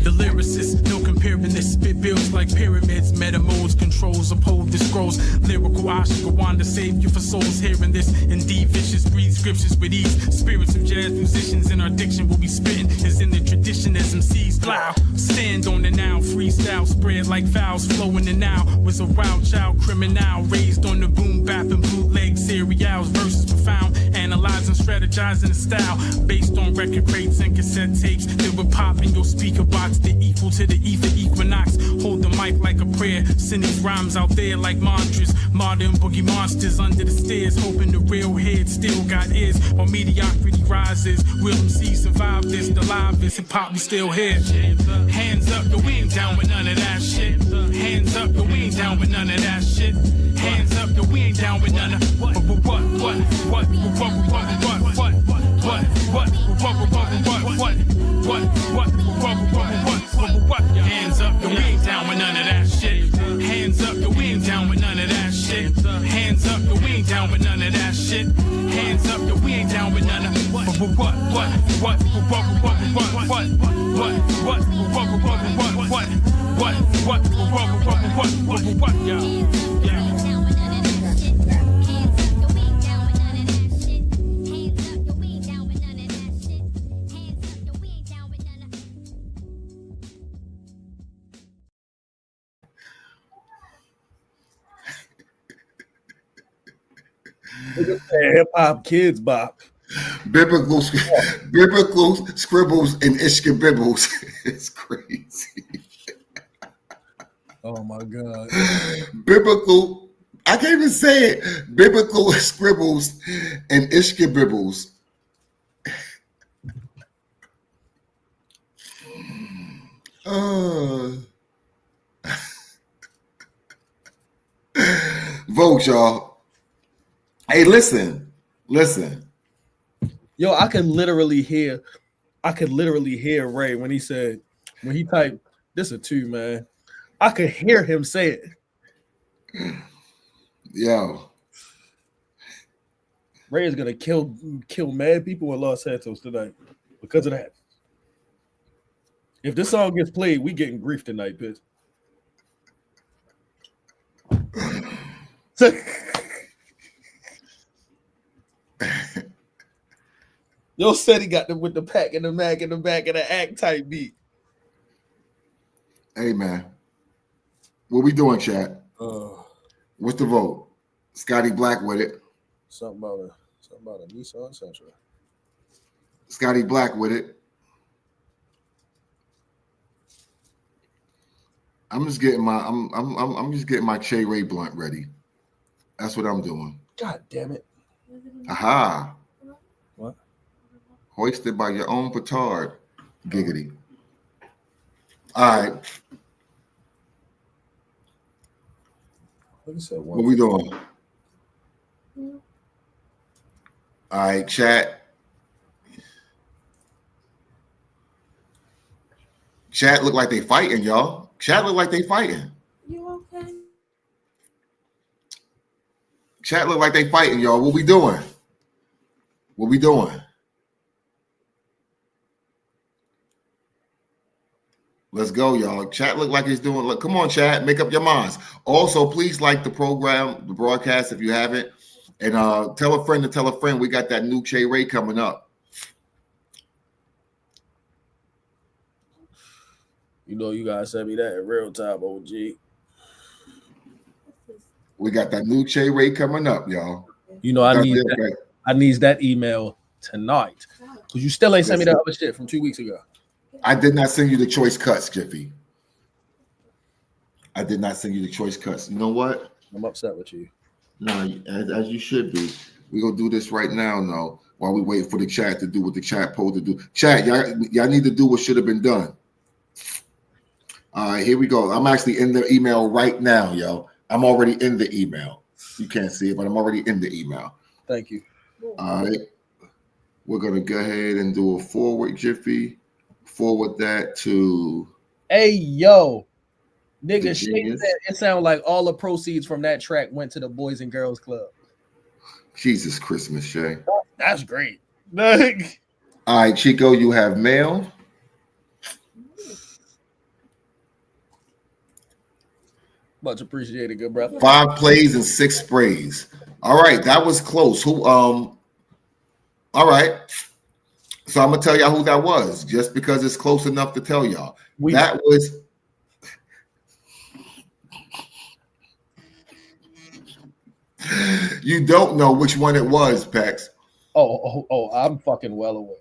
I: The lyricist, no comparing this. Spit builds like pyramids, meta modes, controls, uphold the scrolls. Lyrical ashwagandha, save you for souls hearing this. Indeed, vicious, breathe scriptures with ease. Spirits of jazz musicians in our diction will be spitting. Is in the tradition as MCs plow. Stand on the now, freestyle, spread like fouls, flowing the now. Was a wild child criminal, raised on the boom bap and bootleg serials. Verses profound, analyzing, strategizing the style. Based on record crates and cassette tapes that would pop in your speaker box. The equal to the ether equinox. Hold the mic like a prayer. Send these rhymes out there like mantras. Modern boogie monsters under the stairs. Hoping the real head still got ears. While mediocrity rises. Will MC survive this? The live is hip hop, we still here. Hands up, yo, we ain't down with none of that shit. Hands up, yo, we ain't down with none of that shit. Hands up, yo, we ain't down with none of what. Hands up, yo, we ain't down with none of that shit. Hands up, yo, we ain't down with none of that shit. Hands up, yo, we ain't down with none of that shit. Hands up, yo, we ain't down with none of
P: Hip hop kids bop.
D: Biblical scribbles and ishka bibbles. It's crazy.
P: Oh my God.
D: Biblical, I can't even say it. Biblical scribbles and ishka bibbles. Vote, y'all. Hey, listen.
P: Yo, I could literally hear Ray when he typed, this a 2, man. I could hear him say it.
D: Yo.
P: Ray is gonna kill mad people in Los Santos tonight because of that. If this song gets played, we getting grief tonight, bitch. Yo said he got them with the pack and the mag in the back of the act type beat.
D: Hey man, what we doing, chat? What's the vote? Scotty Black with it.
P: Something about a Nissan Sentra.
D: Scotty Black with it. I'm just getting my Che Ray blunt ready. That's what I'm doing.
P: God damn it.
D: Aha.
P: What?
D: Hoisted by your own petard. Giggity. All right. What we doing? All right, chat. Chat look like they fighting, y'all. Chat look like they fighting.
U: You okay?
D: Chat look like they fighting, y'all. What we doing? What we doing? Let's go, y'all. Chat look like it's doing. Look, come on, chat. Make up your minds. Also, please like the program, the broadcast, if you haven't, and tell a friend to tell a friend. We got that new Che Ray coming up.
P: You know you gotta send me that in real time, OG.
D: We got that new Che Ray coming up, y'all.
P: You know, I need that email tonight. Because you still ain't sent me that other shit from 2 weeks ago.
D: I did not send you the choice cuts, Jiffy. I did not send you the choice cuts. You know what?
P: I'm upset with you.
D: No, as you should be. We're going to do this right now, though, while we wait for the chat to do what the chat supposed to do. Chat, y'all need to do what should have been done. All right, here we go. I'm actually in the email right now, yo. I'm already in the email. You can't see it, but I'm already in the email.
P: Thank you.
D: All right. We're going to go ahead and do a forward, Jiffy. Forward that to...
P: Hey, yo. Nigga, Shane said it sounded like all the proceeds from that track went to the Boys and Girls Club.
D: Jesus Christmas, Shay.
P: That's great.
D: All right, Chico, you have mail.
P: Much appreciated, good brother.
D: 5 plays and 6 sprays. All right, that was close. All right. So I'm gonna tell y'all who that was, just because it's close enough to tell y'all. That was you don't know which one it was, Pex.
P: Oh, I'm fucking well aware.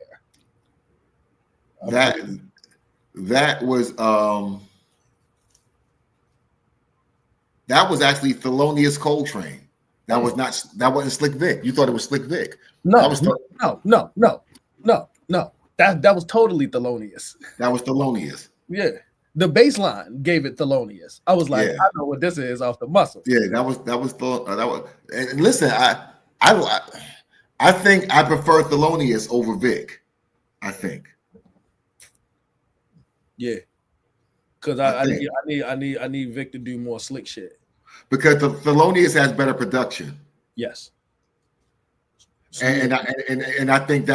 D: That was actually Thelonious Coltrane. That wasn't Slick Vic. You thought it was Slick Vic.
P: No. That was totally Thelonious.
D: That was Thelonious.
P: Yeah. The bass line gave it Thelonious. I was like, I know what this is off the muscle.
D: Yeah, that was. And listen, I think I prefer Thelonious over Vic. I think.
P: Yeah, because I need Vic to do more slick shit.
D: Because the Thelonious has better production.
P: Yes.
D: And I think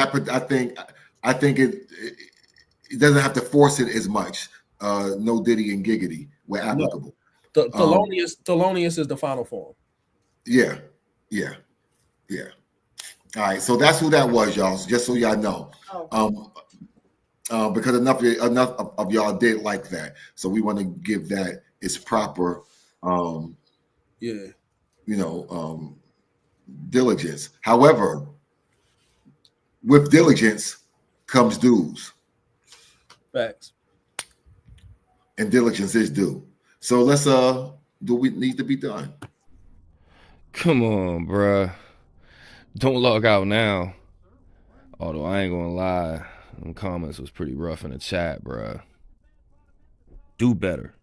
D: it doesn't have to force it as much. No Diddy and Giggity were applicable.
P: No. Thelonious is the final form.
D: Yeah. All right, so that's who that was, y'all. Just so y'all know, because enough of y'all did like that, so we want to give that its proper, diligence. However, with diligence comes dues.
P: Facts.
D: And diligence is due. So let's do what need to be done.
J: Come on, bruh. Don't log out now. Although I ain't gonna lie, them comments was pretty rough in the chat, bruh. Do better.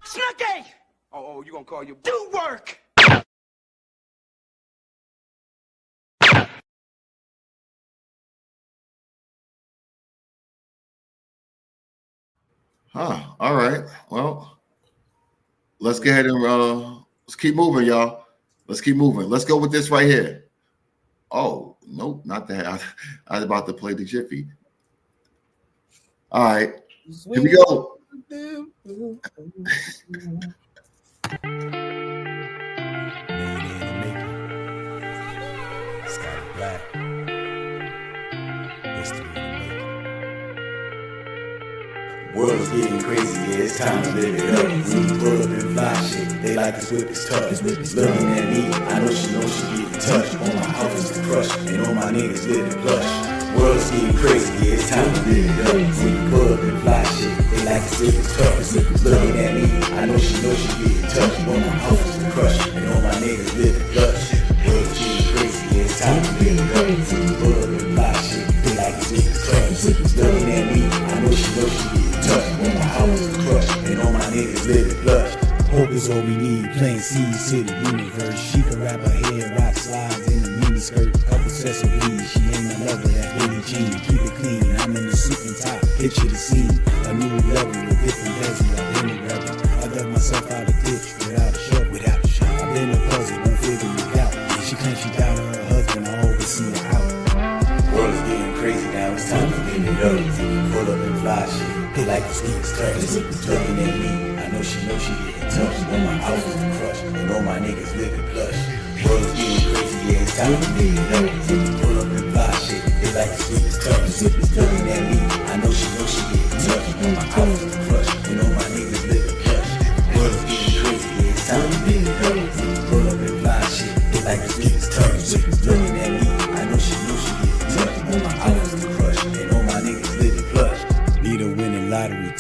V: Snooky! Oh, you gonna call your do work?
D: All right. Well, let's go ahead and let's keep moving, y'all. Let's keep moving. Let's go with this right here. Oh, nope, not that. I was about to play the Jiffy. All right. Here we go.
W: World's getting crazy, yeah, it's time to live it up. When you pull up and fly shit, they like this whip is tough. Looking at me, I know she getting touched. On my house to crush, and on my niggas living plush. World's getting crazy, yeah, it's time to live it up. When you pull up and fly shit, they like this whip is tough. Looking at me, I know she getting touched. On my house to crush, and on my niggas living plush. World's getting crazy, yeah, it's time to live it up. When you pull up and fly shit, they like this whip is tough. Looking at me, I know she getting touch on my house to crush, and all my niggas living plush.
X: Hope is all we need, playing C's to the universe. She can wrap her hair, rock slides in a mini skirt. Couple accessories, she ain't a lover, that Billie Jean. Keep it clean, I'm in the suit and top, picture the scene. A new level with different bezel, I've been a rebel. I dug myself out of ditch without a shovel. I've been a puzzle, won't figure it out. She claims she down to her husband, I always see her out.
W: World is getting crazy now, it's time to live it up. Pull up and fly shit. They like the sneakers touch. Looking at me, I know she getting touched. On my house is a crush, and all my niggas living plush. World's getting crazy, yeah, it's time to live it up. Pull up and fly shit, they like the sneakers touch. Looking at me, I know she getting touched. On my house is a crush, and all my niggas living plush. World's getting crazy, yeah, it's time to live it up.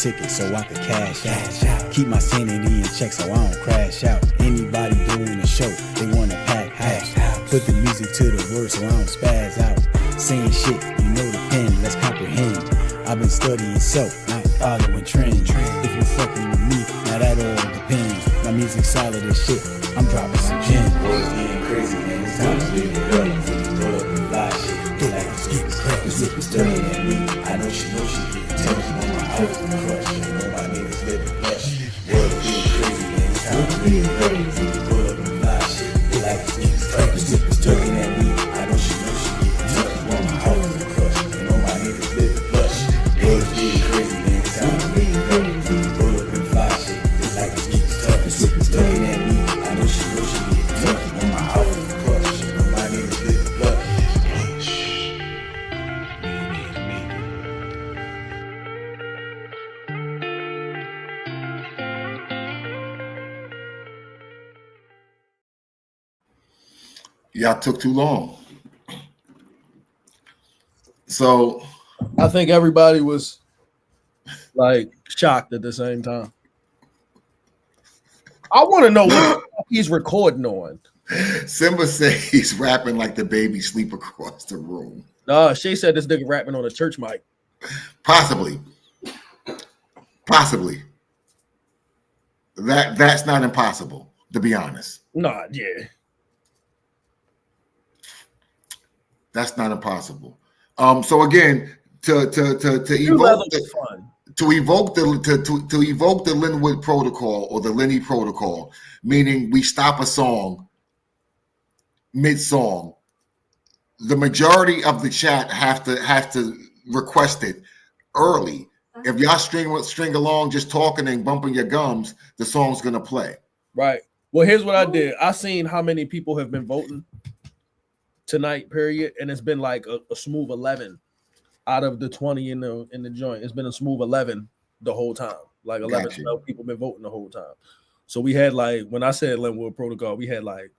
X: ticket so I could cash out. Keep my sanity in check so I don't crash out. Anybody doing a show, they want a pack house. Put the music to the word so I don't spaz out. Saying shit, you know the pen, let's comprehend. I've been studying self, not following trends. If you're fucking with me, now that all depends. My music's solid as shit, I'm dropping some gems. Boys getting crazy, man, it's time to live it up. Pull up and fly shit, like it's getting crazy. This whip is turning at me, I know she getting touched. On my house and crush, you know my niggas living plush. World getting crazy, man, it's time to live it up. Pull up and fly shit, like it's getting crazy. This whip is turning at me, I know she getting touched. On my house and crush, you know my niggas living plush. World getting crazy, man, it's time to live it up. Pull up and fly shit, like it's getting tough. This whip is turning at me, I know she getting touched. On my house and crush, you know my niggas living plush.
D: Y'all took too long. So
P: I think everybody was like shocked at the same time. I want to know what he's recording on.
D: Simba said he's rapping like the baby sleep across the room.
P: Shay said this nigga rapping on a church mic.
D: Possibly. That's not impossible, to be honest.
P: Nah, yeah.
D: That's not impossible. So again, to evoke the Linwood Protocol or the Lenny Protocol, meaning we stop a song mid-song. The majority of the chat have to request it early. If y'all string along just talking and bumping your gums, the song's gonna play.
P: Right. Well, here's what I did. I seen how many people have been voting tonight, period, and it's been like a smooth 11 out of the 20 in the joint. It's been a smooth 11 the whole time. Like 11, 12 people been voting the whole time. So we had like, when I said Linwood Protocol, we had like,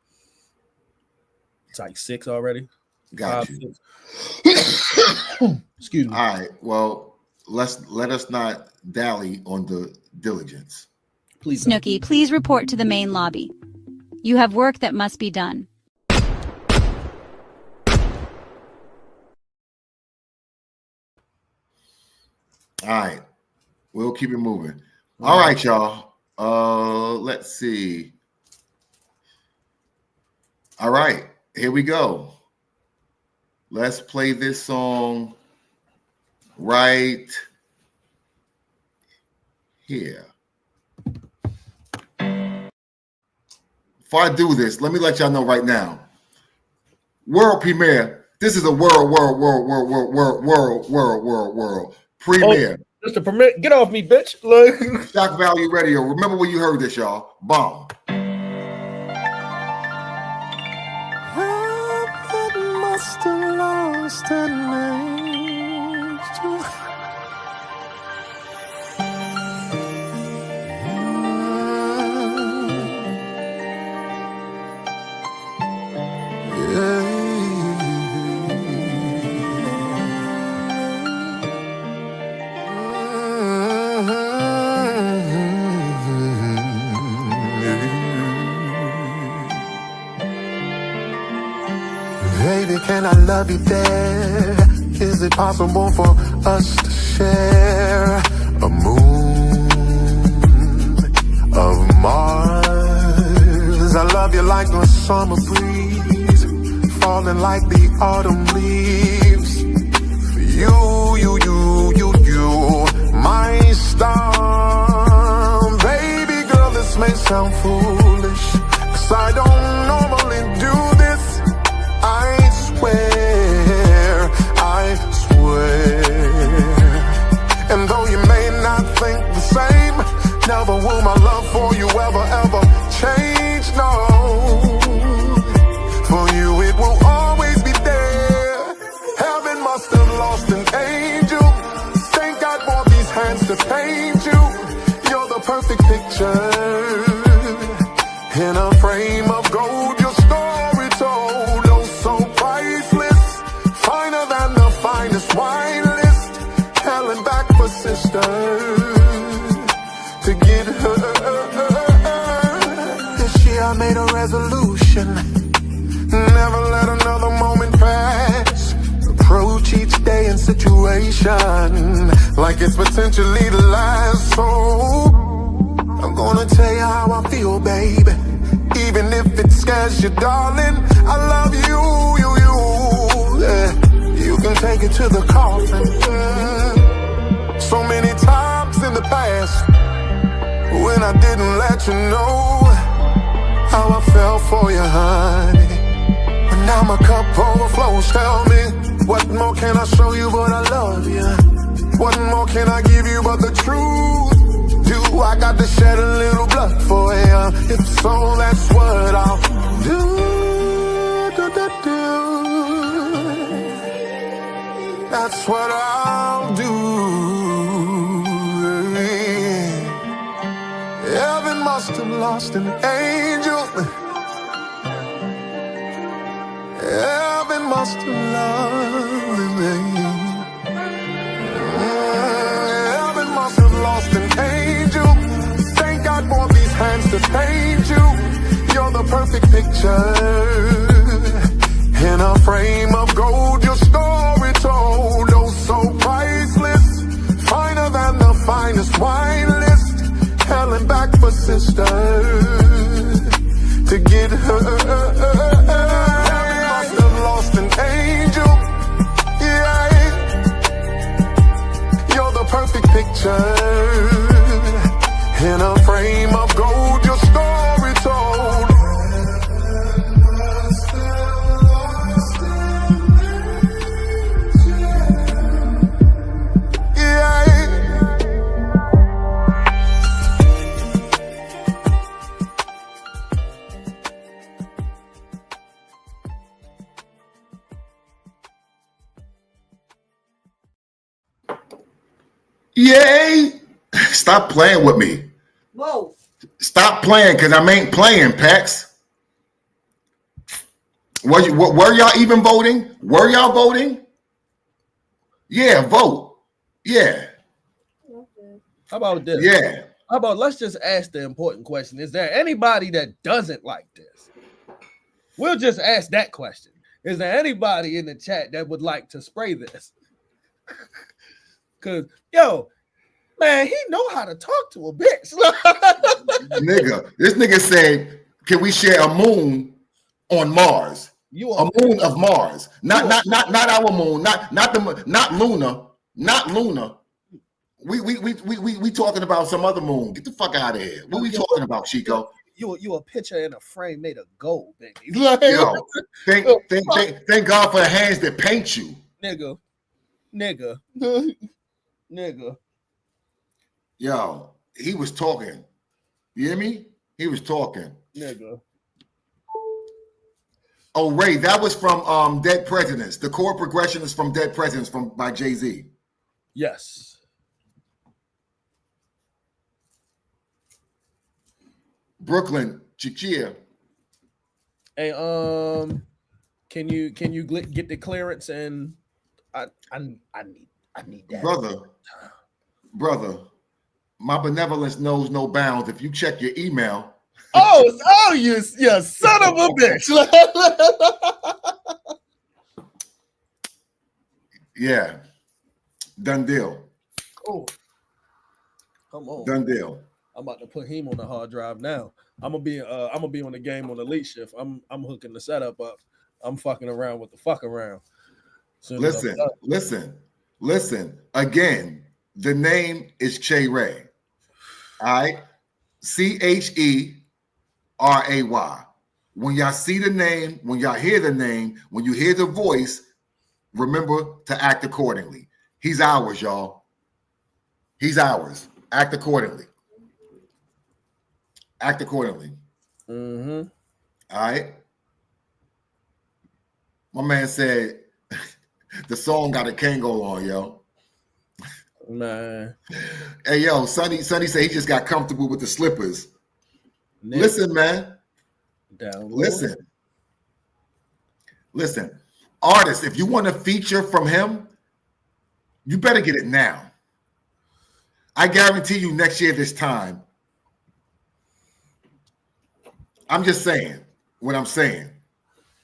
P: it's like 6 already.
D: Got you.
P: 6. Excuse me.
D: All right. Well, let us not dally on the diligence.
P: Please.
L: Snooki, please report to the main lobby. You have work that must be done.
D: All right, we'll keep it moving. All right, y'all. Let's see. All right, here we go. Let's play this song right here. Before I do this, let me let y'all know right now. World premiere. This is a world premiere.
P: Oh, Mr. Permit, get off me, bitch. Look.
D: Shak Value Radio. Remember when you heard this, y'all. Bomb.
B: I must have lost an angel. Baby, can I love you there? Is it possible for us to share a moon of Mars? I love you like the summer breeze, falling like the autumn leaves. For you, my star. Baby girl, this may sound foolish, 'cause I don't normally do this. I swear. And though you may not think the same, never will my love for you ever change, no. For you it will always be there. Heaven must have lost an angel. Thank God for these hands to paint you. You're the perfect picture in a frame of gold. Your story told, oh so priceless, finer than the finest wine list. Helen back for sisters. resolution. Never let another moment pass. Approach each day and situation like it's potentially the last. So I'm gonna tell you how I feel, baby. Even if it scares you, darling, I love you. Yeah. You can take it to the coffin. Yeah. So many times in the past when I didn't let you know how I felt for you, honey. But now my cup overflows. Tell me, what more can I show you but I love you? What more can I give you but the truth? Do I got to shed a little blood for you? If so, that's what I'll do. That's what I'll do. Heaven must have lost an angel. Heaven must have lost an angel. Heaven must have lost an angel. Thank God for these hands to paint you. You're the perfect picture. In a frame of gold, your story told. Oh, so priceless. Finer than the finest wine list. Hell and back for sister. To get her. Heaven must have lost an angel. Yeah. You're the perfect picture. In a frame of gold, your story told.
D: Yay! Stop playing with me.
M: Whoa.
D: Stop playing, because I ain't playing, Pax. Were y'all even voting? Were y'all voting? Yeah, vote. Yeah.
P: How about this?
D: Yeah.
P: How about let's just ask the important question. Is there anybody that doesn't like this? We'll just ask that question. Is there anybody in the chat that would like to spray this? Because, yo, man, he know how to talk to a bitch.
D: Nigga, this nigga said, can we share a moon on Mars? A moon of Mars. Not our moon, not Luna. We talking about some other moon. Get the fuck out of here. What we talking about, Chico?
P: You a picture in a frame made of gold, baby.
D: Yo, thank God for the hands that paint you.
P: Nigga.
D: Yo, he was talking. You hear me? He was talking.
P: Nigga.
D: Oh, Ray, that was from Dead Presidents. The chord progression is from Dead Presidents by Jay-Z.
P: Yes.
D: Brooklyn, Chichia.
P: Hey, can you get the clearance? And I need that,
D: brother. My benevolence knows no bounds. If you check your email.
P: You son of a bitch.
D: Yeah, done deal.
P: Oh, come on,
D: done deal.
P: I'm about to put him on the hard drive now. I'm gonna be on the game on the late shift. I'm hooking the setup up. I'm fucking around with the fuck around.
D: Listen. Again, the name is Che Ray. All right, Cheray. When y'all see the name, when y'all hear the name, when you hear the voice, remember to act accordingly. He's ours, y'all. He's ours. Act accordingly.
P: Mm-hmm.
D: All right. My man said the song got a Kango on, yo.
P: Man.
D: Hey, yo, Sonny said he just got comfortable with the slippers. Listen, man. Listen. Artists, if you want a feature from him, you better get it now. I guarantee you next year this time. I'm just saying. what I'm saying.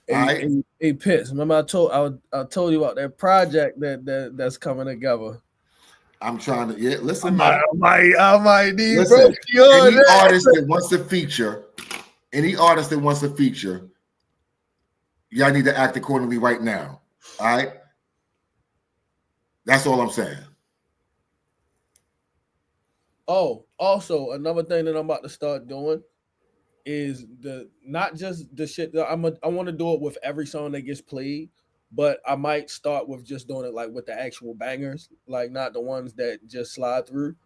P: Hey, Pitts, remember I told you about that project that's coming together.
D: I'm trying to listen.
P: I might need
D: listen, any
P: that.
D: artist that wants to feature, y'all need to act accordingly right now. All right. That's all I'm saying.
P: Oh, also another thing that I'm about to start doing is not just the shit that I want to do it with every song that gets played, but I might start with just doing it like with the actual bangers, like not the ones that just slide through.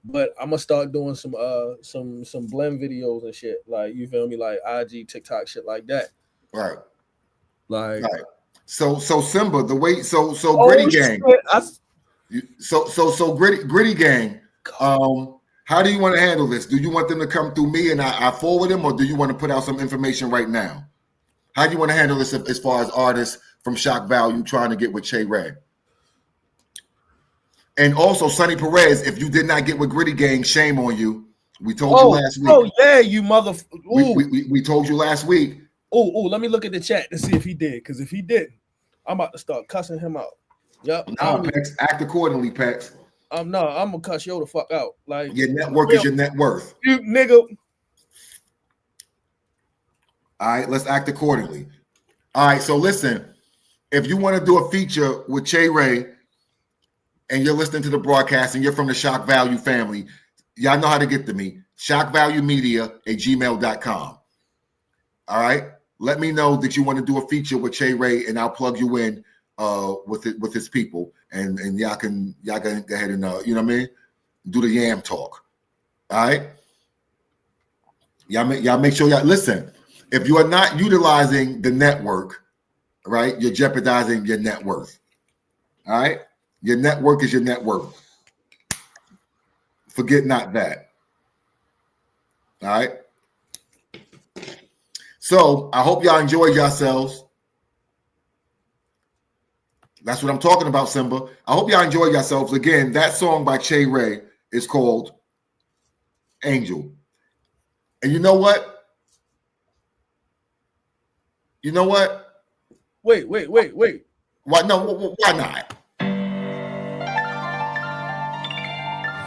P: But I'm gonna start doing some blend videos and shit, like, you feel me, like IG, TikTok, shit like that.
D: Right.
P: Like,
D: right. So Simba, the way Gritty Gang. Gritty Gang. How do you want to handle this? Do you want them to come through me and I forward them, or do you want to put out some information right now? How do you want to handle this as far as artists from Shak Value trying to get with Che Ray? And also, Sonny Perez, if you did not get with Gritty Gang, shame on you. We told you last week.
P: Oh yeah, you mother.
D: We told you last week.
P: Oh, let me look at the chat to see if he did. Because if he did, I'm about to start cussing him out. Yep.
D: Nah, Pex, act accordingly, Pex.
P: I'm gonna cuss yo the fuck out. Like,
D: your network is your net worth.
P: You nigga.
D: All right, let's act accordingly. All right, so listen, if you want to do a feature with Che Ray and you're listening to the broadcast and you're from the Shak Value family, y'all know how to get to me. ShakValueMedia@gmail.com. All right, let me know that you want to do a feature with Che Ray, and I'll plug you in with his people, and y'all can go ahead and you know what I mean, do the yam talk. All right, y'all make sure y'all listen. If you are not utilizing the network, right, you're jeopardizing your net worth. All right, your network is your net worth. Forget not that. All right. So I hope y'all enjoyed yourselves. That's what I'm talking about, Simba. I hope y'all enjoy yourselves. Again, that song by Che Ray is called Angel. And you know what? You know what?
P: Wait.
D: Why no? Why not?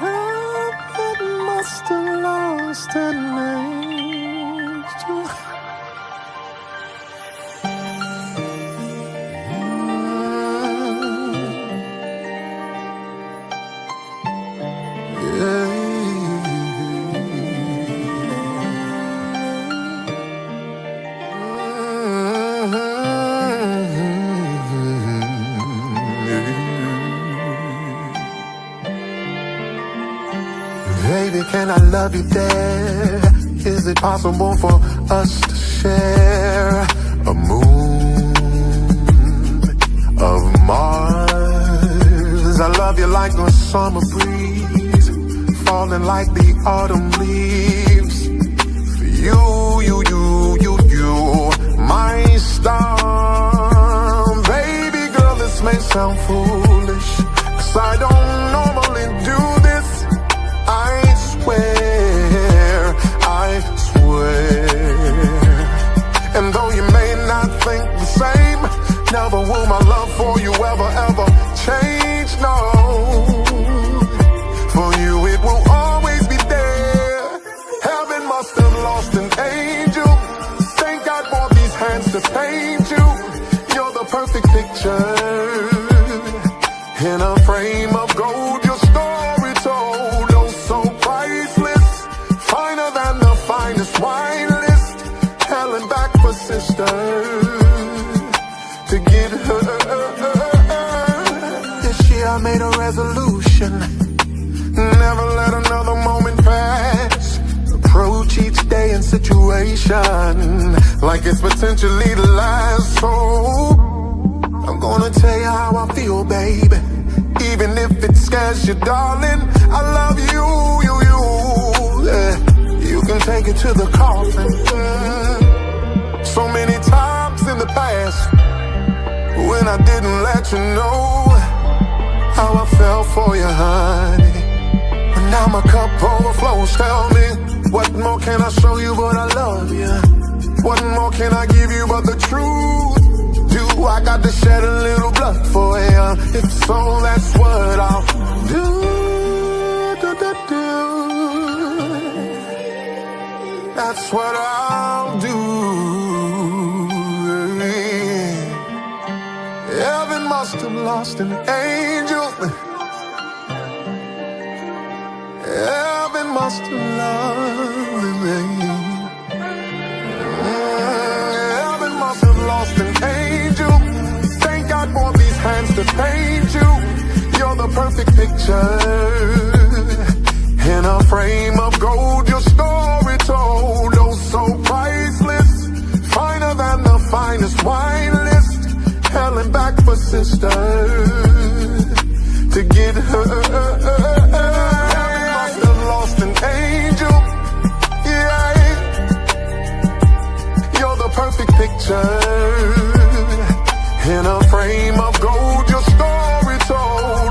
B: I must have lost an angel. Baby, can I love you there? Is it possible for us to share a moon of Mars? I love you like the summer breeze, falling like the autumn leaves. For you, my star. Baby girl, this may sound foolish, 'cause I don't normally do this. I swear. And though you may not think the same, never will my love for you ever change, no. For you it will always be there. Heaven must have lost an angel. Thank God for these hands to paint you. You're the perfect picture in a frame of gold. Your story told, oh so priceless, finer than the finest wine list. Helen back for sisters to get her. This year I made a resolution, never let another moment pass. Approach each day and situation like it's potentially the last. So I'm gonna tell you how I feel, baby, even if it scares you, darling. I love you. You can take it to the coffin. So many times in the past when I didn't let you know how I felt for you, honey. But now my cup overflows. Tell me, what more can I show you but I love you? What more can I give you but the truth? Do I got to shed a little blood for you? If so, that's what I'll do. That's what I'll do. Heaven must have lost an angel. Heaven must have lost an angel. Heaven must have lost an angel. Thank God for these hands to paint you. You're the perfect picture. In a frame of gold, your story told. Oh, so priceless. Finer than the finest wine list. Hell and back for sister. To get her. Heaven must have lost an angel. Yeah. You're the perfect picture. In a frame of gold, your story told.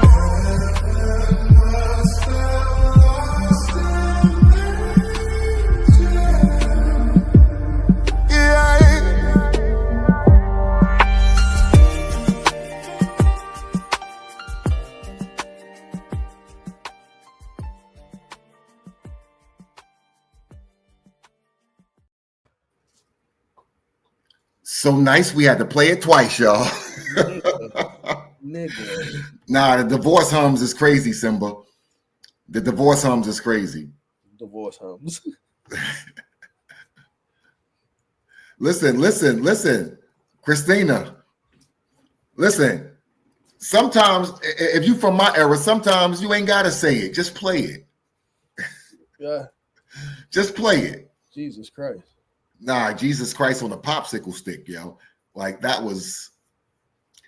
D: So nice, we had to play it twice, y'all.
P: Nigga.
D: Nah, the divorce hums is crazy, Simba. The divorce hums is crazy.
P: Divorce hums.
D: Listen, Christina. Listen, sometimes if you from my era, sometimes you ain't gotta say it. Just play it.
P: Yeah.
D: Just play it.
P: Jesus Christ.
D: Nah, Jesus Christ on a popsicle stick, yo. Like that was.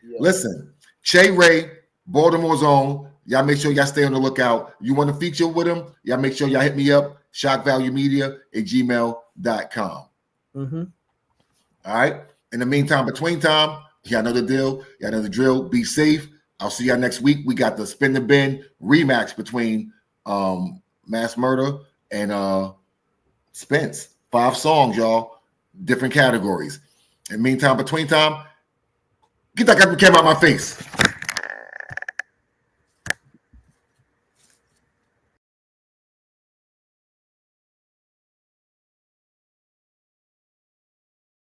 D: Yeah. Listen, Che Ray, Baltimore's own. Y'all make sure y'all stay on the lookout. You want to feature with him? Y'all make sure y'all hit me up. shakvaluemedia@gmail.com.
P: Mm-hmm.
D: All right. In the meantime, between time, y'all know the deal. Y'all know the drill. Be safe. I'll see y'all next week. We got the Spin the Bin rematch between Mass Murder and Spence. 5 songs, y'all. Different categories. In the meantime, between time, get that camera out of my face.